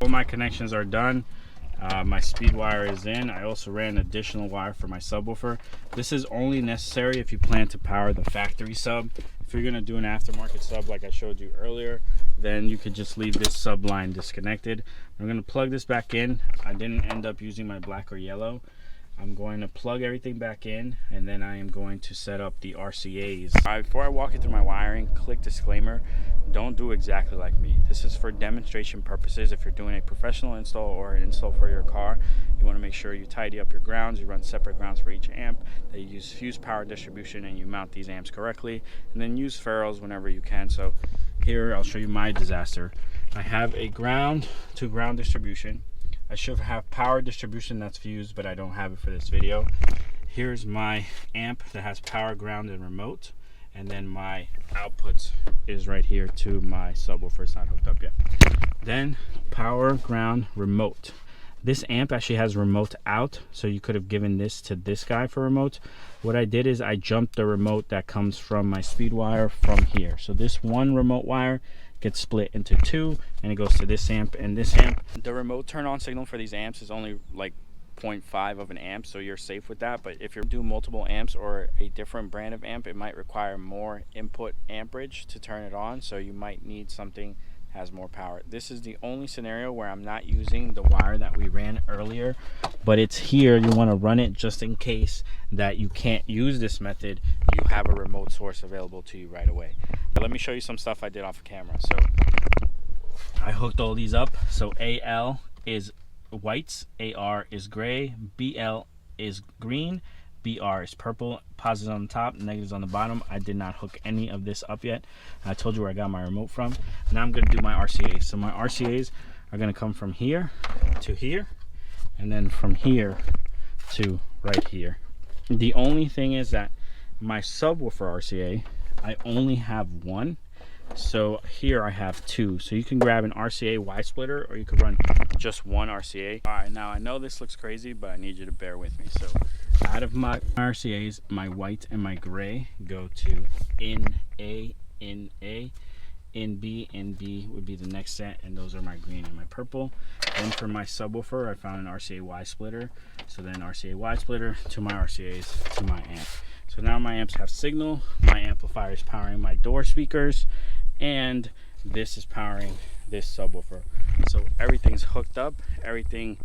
All my connections are done. My speed wire is in. I also ran additional wire for my subwoofer. This is only necessary if you plan to power the factory sub. If you're going to do an aftermarket sub like I showed you earlier, then you could just leave this sub line disconnected. I'm going to plug this back in. I didn't end up using my black or yellow. I'm going to plug everything back in, and then I am going to set up the RCAs. Before I walk you through my wiring, click disclaimer. Don't do exactly like me. This is for demonstration purposes. If you're doing a professional install or an install for your car, you want to make sure you tidy up your grounds. You run separate grounds for each amp, that you use fuse power distribution, and you mount these amps correctly, and then use ferrules whenever you can. So here I'll show you my disaster. I have a ground to ground distribution. I should have power distribution that's fused, but I don't have it for this video. Here's my amp that has power, ground, and remote. And then my outputs is right here to my subwoofer. It's not hooked up yet. Then power, ground, remote. This amp actually has remote out, so you could have given this to this guy for remote. What I did is I jumped the remote that comes from my speed wire from here. So this one remote wire gets split into 2, and it goes to this amp and this amp. The remote turn on signal for these amps is only like 0.5 of an amp, so you're safe with that. But if you're doing multiple amps or a different brand of amp, it might require more input amperage to turn it on, so you might need something that has more power. This is the only scenario where I'm not using the wire that we ran earlier, but it's here. You want to run it just in case that you can't use this method. You have a remote source available to you right away. But let me show you some stuff I did off of camera. So I hooked all these up. So AL is whites, AR is gray, BL is green, BR is purple. Positives on the top, negatives on the bottom. I did not hook any of this up yet. I told you where I got my remote from. Now I'm going to do my RCAs. So my RCAs are going to come from here to here, and then from here to right here. The only thing is that my subwoofer RCA, I only have one. So here I have 2. So you can grab an RCA Y splitter, or you could run just one RCA. All right, now I know this looks crazy, but I need you to bear with me. So out of my RCAs, my white and my gray go to in A, in A, in B, in B would be the next set, and those are my green and my purple. Then for my subwoofer, I found an RCA Y splitter. So then RCA Y splitter to my RCAs to my amp. So now my amps have signal, my amplifier is powering my door speakers, and this is powering this subwoofer. So everything's hooked up, everything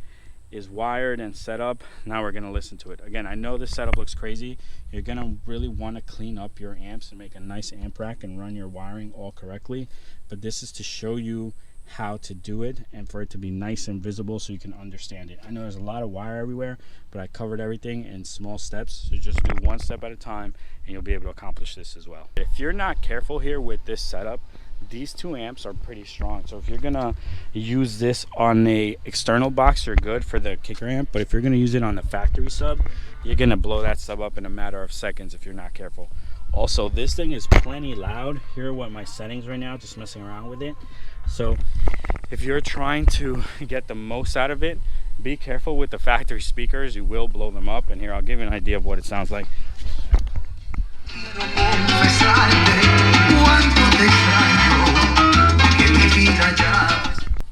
is wired and set up. Now we're gonna listen to it. Again, I know this setup looks crazy. You're gonna really wanna clean up your amps and make a nice amp rack and run your wiring all correctly. But this is to show you how to do it and for it to be nice and visible so you can understand it. I know there's a lot of wire everywhere, but I covered everything in small steps. So just do one step at a time and you'll be able to accomplish this as well. If you're not careful here with this setup, these 2 amps are pretty strong. So if you're gonna use this on a external box, you're good for the kicker amp. But if you're gonna use it on the factory sub, you're gonna blow that sub up in a matter of seconds if you're not careful. Also, this thing is plenty loud. Here are what my settings right now, just messing around with it. So if you're trying to get the most out of it, be careful with the factory speakers. You will blow them up. And here, I'll give you an idea of what it sounds like.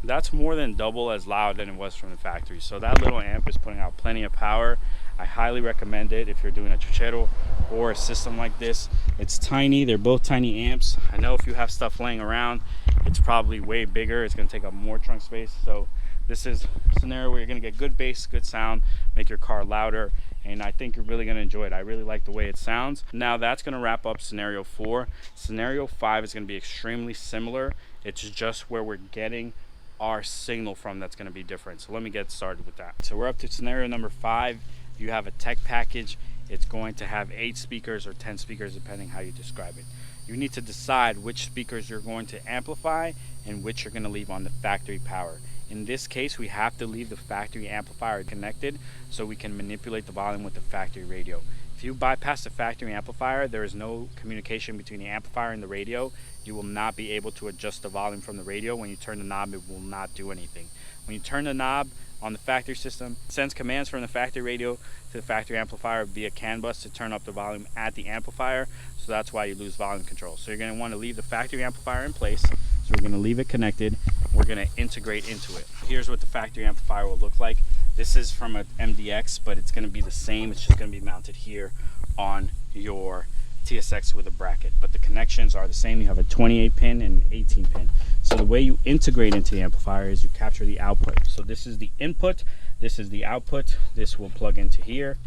That's more than double as loud than it was from the factory. So that little amp is putting out plenty of power. I highly recommend it if you're doing a Troubleshooting or a system like this. It's tiny. They're both tiny amps. I know if you have stuff laying around, it's probably way bigger. It's going to take up more trunk space. So this is a scenario where you're going to get good bass, good sound, make your car louder, and I think you're really going to enjoy it. I really like the way it sounds. Now that's going to wrap up scenario 4. Scenario 5 is going to be extremely similar. It's just where we're getting our signal from that's going to be different. So let me get started with that. So we're up to scenario number 5. You have a tech package. It's going to have 8 speakers or 10 speakers depending how you describe it. You need to decide which speakers you're going to amplify and which you're going to leave on the factory power. In this case, we have to leave the factory amplifier connected so we can manipulate the volume with the factory radio. If you bypass the factory amplifier, there is no communication between the amplifier and the radio. You will not be able to adjust the volume from the radio. When you turn the knob, it will not do anything. When you turn the knob on the factory system, it sends commands from the factory radio to the factory amplifier via CAN bus to turn up the volume at the amplifier. So that's why you lose volume control. So you're going to want to leave the factory amplifier in place. So we're going to leave it connected. We're going to integrate into it. Here's what the factory amplifier will look like. This is from an MDX, but it's going to be the same. It's just going to be mounted here on your TSX with a bracket, but the connections are the same. You have a 28 pin and an 18 pin. So the way you integrate into the amplifier is you capture the output. So this is the input, this is the output. This will plug into here,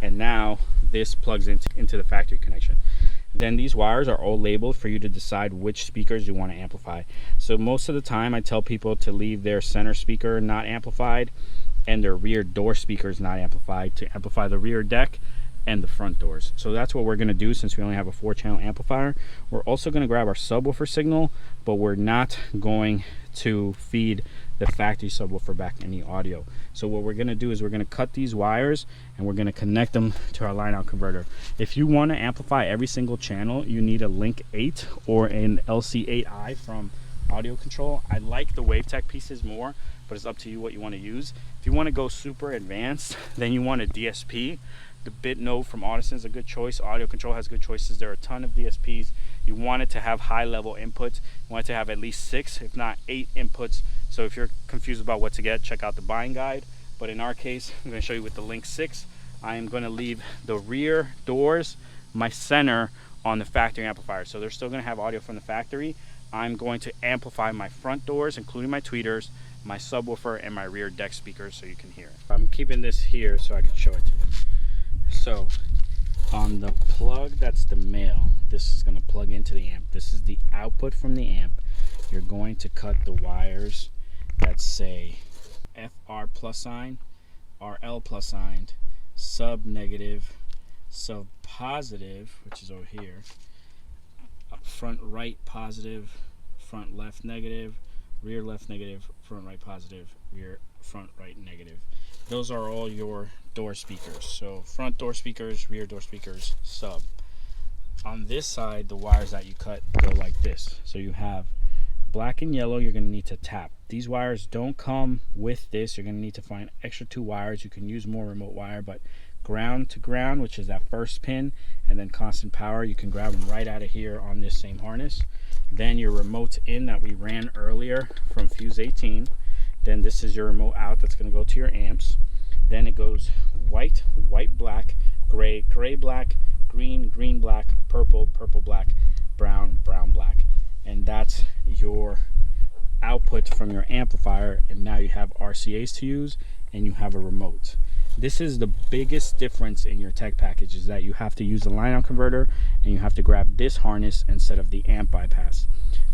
and now this plugs into the factory connection. Then these wires are all labeled for you to decide which speakers you want to amplify. So most of the time I tell people to leave their center speaker not amplified and their rear door speakers not amplified to amplify the rear deck and the front doors. So that's what we're going to do since we only have a 4-channel amplifier. We're also going to grab our subwoofer signal, but we're not going to feed the factory subwoofer back any audio. So what we're going to do is we're going to cut these wires and we're going to connect them to our line out converter. If you want to amplify every single channel, you need a Link 8 or an LC8i from Audio Control. I like the WaveTech pieces more, but it's up to you what you want to use. If you want to go super advanced, then you want a DSP. The bit node from Audison is a good choice. Audio Control has good choices. There are a ton of DSPs. You want it to have high level inputs. You want it to have at least 6, if not 8 inputs. So if you're confused about what to get, check out the buying guide. But in our case, I'm going to show you with the Link 6. I am going to leave the rear doors, my center, on the factory amplifier. So they're still going to have audio from the factory. I'm going to amplify my front doors, including my tweeters, my subwoofer, and my rear deck speakers so you can hear it. I'm keeping this here so I can show it to you. So on the plug, that's the male. This is going to plug into the amp. This is the output from the amp. You're going to cut the wires that say FR plus sign, RL plus sign, sub negative, sub positive, which is over here, front right positive, front left negative, rear left negative, front right positive, rear front right negative. Those are all your door speakers. So front door speakers, rear door speakers, sub. On this side, the wires that you cut go like this. So you have black and yellow, you're going to need to tap. These wires don't come with this. You're going to need to find extra 2 wires. You can use more remote wire, but ground to ground, which is that first pin, and then constant power, you can grab them right out of here on this same harness. Then your remote in that we ran earlier from fuse 18. Then this is your remote out that's going to go to your amps. Then it goes white, white, black, gray, gray, black, green, green, black, purple, purple, black, brown, brown, black. And that's your output from your amplifier. And now you have RCAs to use and you have a remote. This is the biggest difference in your tech package, is that you have to use the line out converter and you have to grab this harness instead of the amp bypass.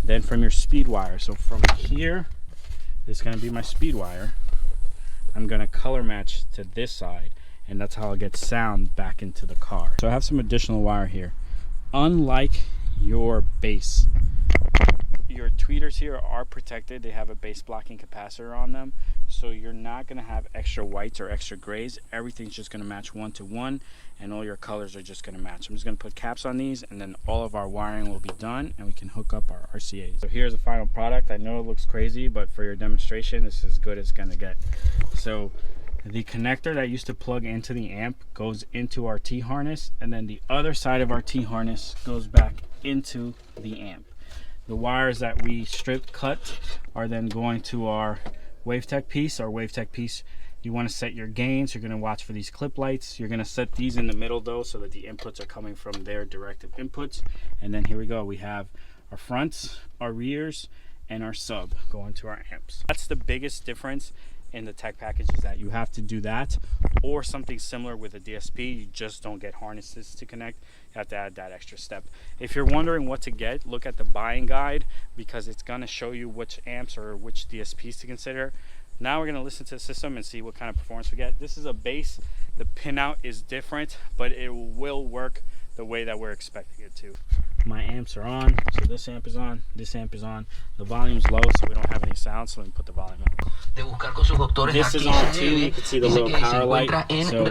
Then from your speed wire, so from here, this is going to be my speed wire. I'm going to color match to this side, and that's how I'll get sound back into the car. So I have some additional wire here. Unlike your bass your tweeters here are protected. They have a base blocking capacitor on them, so you're not going to have extra whites or extra grays. Everything's just going to match 1-to-1, and all your colors are just going to match. I'm just going to put caps on these, and then all of our wiring will be done, and we can hook up our RCAs. So here's the final product. I know it looks crazy, but for your demonstration, this is as good as it's going to get. So the connector that used to plug into the amp goes into our T-harness, and then the other side of our T-harness goes back into the amp. The wires that we strip cut are then going to our WaveTech piece. Our WaveTech piece, you want to set your gains. You're going to watch for these clip lights. You're going to set these in the middle though, so that the inputs are coming from their directive inputs. And then here we go. We have our fronts, our rears, and our sub going to our amps. That's the biggest difference in the tech package, is that you have to do that or something similar with a DSP. You just don't get harnesses to connect. You have to add that extra step. If you're wondering what to get, look at the buying guide, because it's going to show you which amps or which DSPs to consider. Now we're going to listen to the system and see what kind of performance we get. This is a bass. The pinout is different, but it will work the way that we're expecting it to. My amps are on, so this amp is on, this amp is on. The volume's low, so we don't have any sound, so let me put the volume up. This is on too. You can see the little power light. So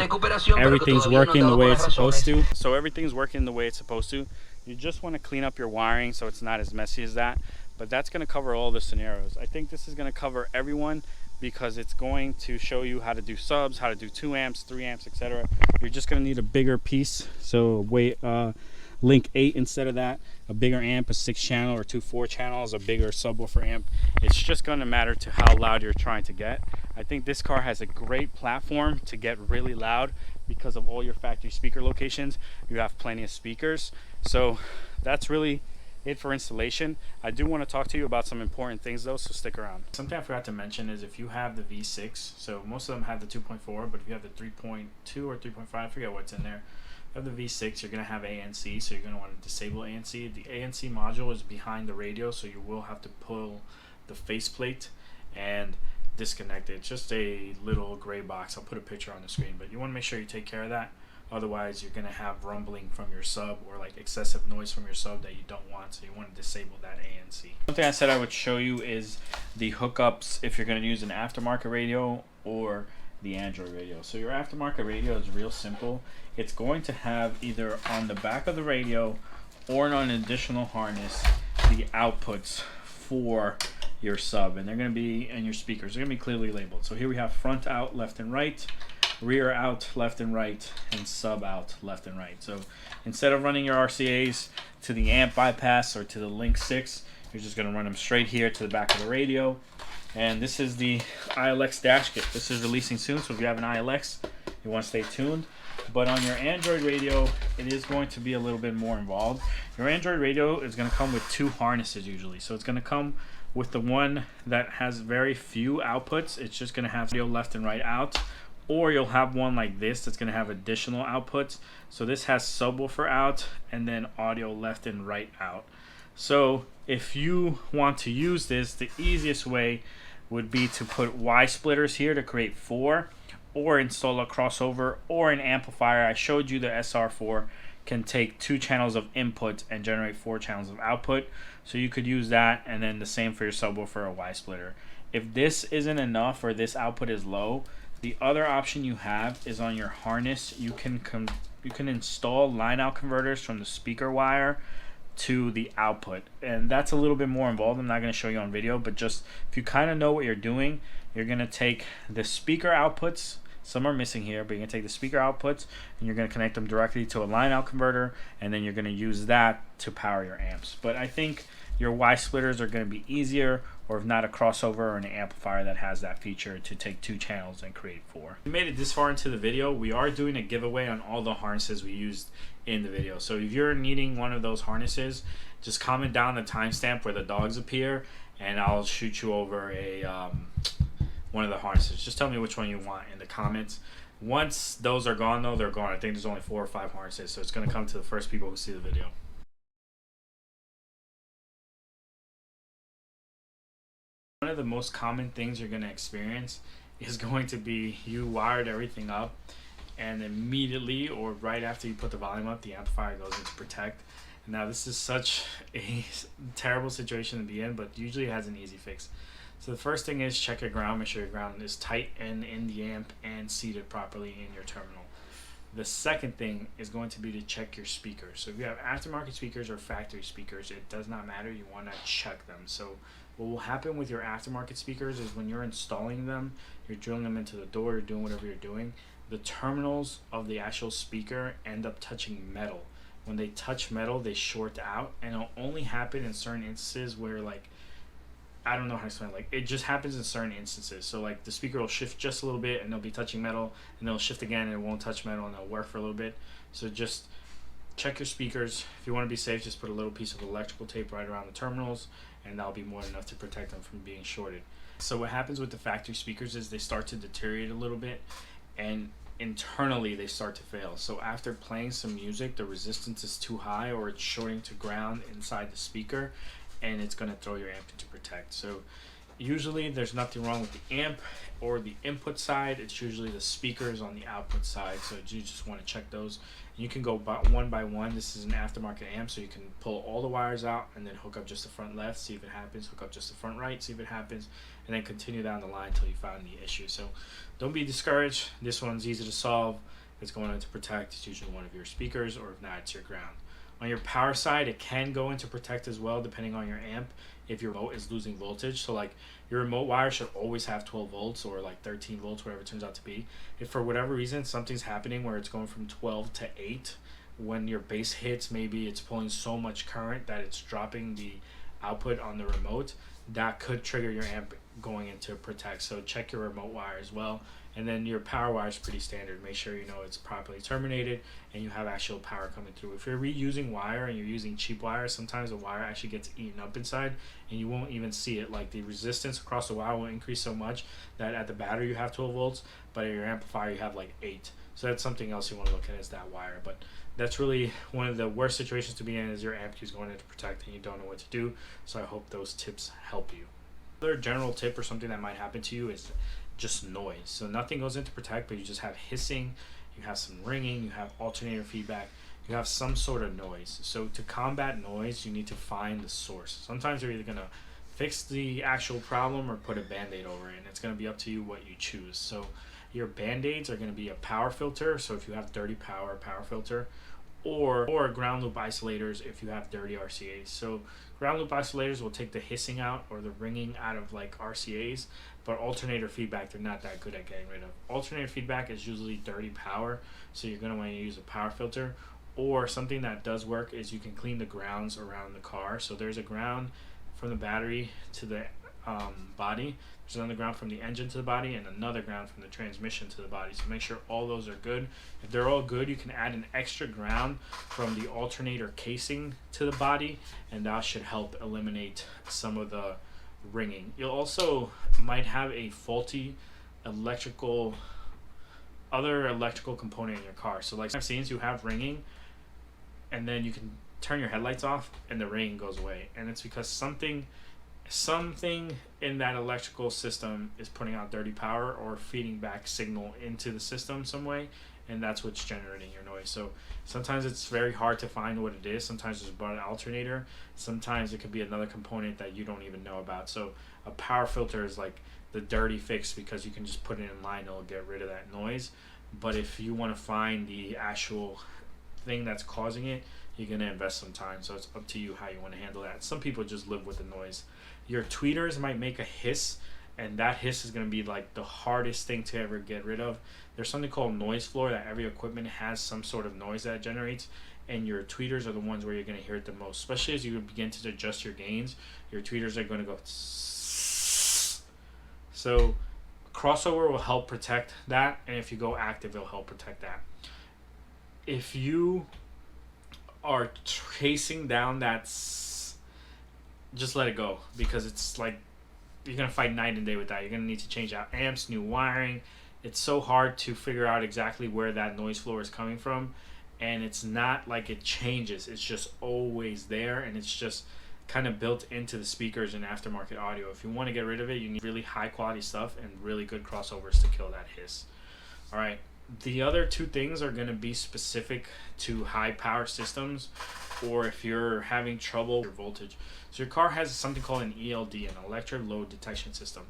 everything's working the way it's supposed to. You just want to clean up your wiring so it's not as messy as that. But that's going to cover all the scenarios. I think this is going to cover everyone, because it's going to show you how to do subs, how to do 2 amps, 3 amps, etc. You're just going to need a bigger piece. So link 8 instead of that. A bigger amp, a 6-channel or 2 4-channels, a bigger subwoofer amp. It's just going to matter to how loud you're trying to get. I think this car has a great platform to get really loud because of all your factory speaker locations. You have plenty of speakers. So that's really it for installation. I do want to talk to you about some important things though, so stick around. Something I forgot to mention is if you have the V6, so most of them have the 2.4, but if you have the 3.2 or 3.5, I forget what's in there. If you have the V6, you're going to have ANC, so you're going to want to disable ANC. The ANC module is behind the radio, so you will have to pull the faceplate and disconnect it. It's just a little gray box. I'll put a picture on the screen, but you want to make sure you take care of that. Otherwise, you're going to have rumbling from your sub or like excessive noise from your sub that you don't want, so you want to disable that ANC. Something I said I would show you is the hookups if you're going to use an aftermarket radio or the Android radio. So your aftermarket radio is real simple. It's going to have either on the back of the radio or on an additional harness the outputs for your sub, and they're going to be in your speakers. They're going to be clearly labeled. So here we have front out, left and right, rear out, left and right, and sub out, left and right. So instead of running your RCAs to the amp bypass or to the Link 6, you're just going to run them straight here to the back of the radio. And this is the ELS dash kit. This is releasing soon, so if you have an ELS, you want to stay tuned. But on your Android radio, it is going to be a little bit more involved. Your Android radio is going to come with 2 harnesses usually. So it's going to come with the one that has very few outputs. It's just going to have audio left and right out. Or you'll have one like this that's going to have additional outputs. So this has subwoofer out and then audio left and right out. So if you want to use this, the easiest way would be to put Y splitters here to create 4, or install a crossover or an amplifier. I showed you the SR4 can take 2 channels of input and generate 4 channels of output. So you could use that, and then the same for your subwoofer or Y splitter. If this isn't enough or this output is low, the other option you have is on your harness. You can install line out converters from the speaker wire to the output, and that's a little bit more involved. I'm not going to show you on video, but just if you kind of know what you're doing, you're going to take the speaker outputs. Some are missing here, but you're going to take the speaker outputs and you're going to connect them directly to a line out converter, and then you're going to use that to power your amps. But I think your Y splitters are going to be easier, or if not, a crossover or an amplifier that has that feature to take 2 channels and create 4. We made it this far into the video. We are doing a giveaway on all the harnesses we used in the video. So if you're needing one of those harnesses, just comment down the timestamp where the dogs appear, and I'll shoot you over a one of the harnesses. Just tell me which one you want in the comments. Once those are gone though, they're gone. I think there's only 4 or 5 harnesses, so it's going to come to the first people who see the video. One of the most common things you're going to experience is going to be you wired everything up, and immediately or right after you put the volume up, the amplifier goes into protect, Now this is such a terrible situation to be in, but usually it has an easy fix. So the first thing is check your ground, make sure your ground is tight and in the amp and seated properly in your terminal. The second thing is going to be to check your speakers. So if you have aftermarket speakers or factory speakers, it does not matter, you want to check them. So what will happen with your aftermarket speakers is when you're installing them, you're drilling them into the door, you're doing whatever you're doing, the terminals of the actual speaker end up touching metal. When they touch metal, they short out, and it'll only happen in certain instances where, like, I don't know how to explain it. Like, it just happens in certain instances. So like the speaker will shift just a little bit and they'll be touching metal, and they'll shift again and it won't touch metal, and it'll work for a little bit. So just check your speakers. If you want to be safe, just put a little piece of electrical tape right around the terminals, and that'll be more than enough to protect them from being shorted. So what happens with the factory speakers is they start to deteriorate a little bit, and internally they start to fail. So after playing some music, the resistance is too high or it's shorting to ground inside the speaker, and it's going to throw your amp into protect. So usually there's nothing wrong with the amp or the input side. It's usually the speakers on the output side. So you just want to check those. And you can go one by one. This is an aftermarket amp, so you can pull all the wires out and then hook up just the front left, see if it happens. Hook up just the front right, see if it happens, and then continue down the line until you find the issue. So don't be discouraged. This one's easy to solve. It's going into protect. It's usually one of your speakers, or if not, it's your ground. On your power side, it can go into protect as well, depending on your amp, if your remote is losing voltage. So like your remote wire should always have 12 volts or like 13 volts, whatever it turns out to be. If for whatever reason something's happening where it's going from 12 to 8, when your base hits, maybe it's pulling so much current that it's dropping the output on the remote, that could trigger your amp going into protect. So check your remote wire as well. And then your power wire is pretty standard. Make sure you know it's properly terminated and you have actual power coming through. If you're reusing wire and you're using cheap wire, sometimes the wire actually gets eaten up inside and you won't even see it. Like the resistance across the wire will increase so much that at the battery you have 12 volts, but at your amplifier you have like 8. So that's something else you want to look at, is that wire. But that's really one of the worst situations to be in, is your amp is going into protect and you don't know what to do. So I hope those tips help you. Another general tip or something that might happen to you is just noise. So nothing goes into protect, but you just have hissing, you have some ringing, you have alternator feedback, you have some sort of noise. So to combat noise, you need to find the source. Sometimes you're either going to fix the actual problem or put a band-aid over it, and it's going to be up to you what you choose. So your band-aids are going to be a power filter, so if you have dirty power filter, or ground loop isolators if you have dirty RCAs. So ground loop isolators will take the hissing out or the ringing out of like RCAs, but alternator feedback they're not that good at getting rid of. Alternator feedback is usually dirty power, so you're going to want to use a power filter. Or something that does work is you can clean the grounds around the car. So there's a ground from the battery to the body. There's another ground from the engine to the body, and another ground from the transmission to the body. So make sure all those are good. If they're all good, you can add an extra ground from the alternator casing to the body, and that should help eliminate some of the ringing. You'll also might have a faulty other electrical component in your car. So like I've seen, you have ringing, and then you can turn your headlights off and the ringing goes away, and it's because something in that electrical system is putting out dirty power or feeding back signal into the system some way, and that's what's generating your noise. So sometimes it's very hard to find what it is. Sometimes it's about an alternator, sometimes it could be another component that you don't even know about. So a power filter is like the dirty fix, because you can just put it in line, it'll get rid of that noise. But if you want to find the actual thing that's causing it, you're going to invest some time. So it's up to you how you want to handle that. Some people just live with the noise. Your tweeters might make a hiss, and that hiss is going to be like the hardest thing to ever get rid of. There's something called noise floor, that every equipment has some sort of noise that it generates, and your tweeters are the ones where you're going to hear it the most. Especially as you begin to adjust your gains, your tweeters are going to go so crossover will help protect that, and if you go active, it'll help protect that. If you are chasing down that, just let it go, because it's like you're gonna fight night and day with that. You're gonna need to change out amps, new wiring. It's so hard to figure out exactly where that noise floor is coming from, and it's not like it changes. It's just always there, and it's just kind of built into the speakers and aftermarket audio. If you want to get rid of it, you need really high quality stuff and really good crossovers to kill that hiss. All right, The other two things are going to be specific to high power systems, or if you're having trouble with your voltage. So your car has something called an ELD, an electric load detection system,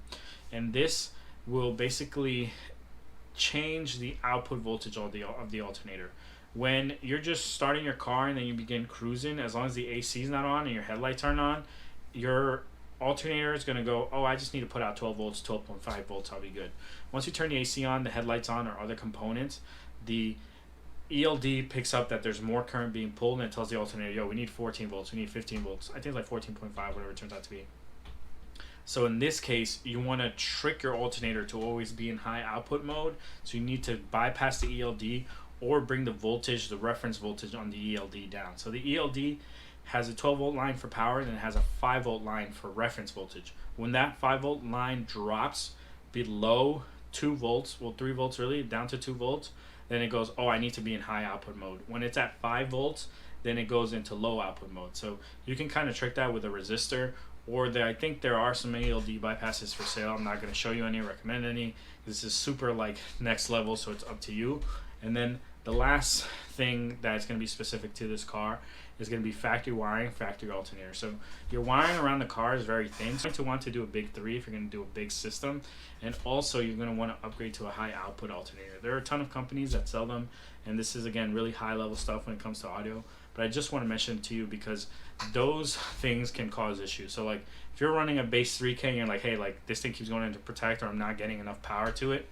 and this will basically change the output voltage of the alternator. When you're just starting your car and then you begin cruising, as long as the AC is not on and your headlights aren't on, your alternator is going to go, oh, I just need to put out 12 volts, 12.5 volts, I'll be good. Once you turn the AC on, the headlights on, or other components, the ELD picks up that there's more current being pulled, and it tells the alternator, yo, we need 14 volts, we need 15 volts. I think it's like 14.5, whatever it turns out to be. So in this case, you want to trick your alternator to always be in high output mode. So you need to bypass the ELD or bring the voltage, the reference voltage on the ELD down. So the ELD has a 12 volt line for power, and it has a 5 volt line for reference voltage. When that 5 volt line drops below 2 volts, well 3 volts really, down to 2 volts, then it goes, oh, I need to be in high output mode. When it's at 5 volts, then it goes into low output mode. So you can kind of trick that with a resistor, or I think there are some ELD bypasses for sale. I'm not going to show you any or recommend any. This is super like next level, so it's up to you. And then the last thing that's going to be specific to this car is going to be factory wiring, factory alternator. So your wiring around the car is very thin. So you're going to want to do a big 3 if you're going to do a big system. And also you're going to want to upgrade to a high output alternator. There are a ton of companies that sell them, and this is again really high level stuff when it comes to audio. But I just want to mention it to you because those things can cause issues. So like if you're running a base 3K and you're like, hey, like this thing keeps going into protect, or I'm not getting enough power to it,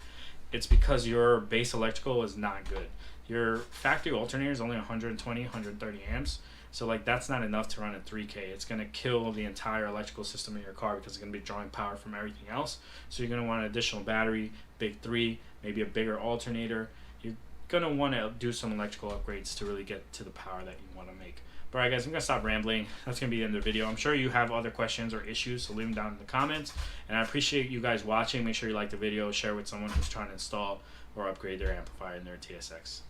it's because your base electrical is not good. Your factory alternator is only 120, 130 amps. So like that's not enough to run at 3K. It's going to kill the entire electrical system in your car because it's going to be drawing power from everything else. So you're going to want an additional battery, big 3, maybe a bigger alternator. You're going to want to do some electrical upgrades to really get to the power that you want to make. But alright guys, I'm going to stop rambling. That's going to be the end of the video. I'm sure you have other questions or issues, so leave them down in the comments. And I appreciate you guys watching. Make sure you like the video, share with someone who's trying to install or upgrade their amplifier in their TSX.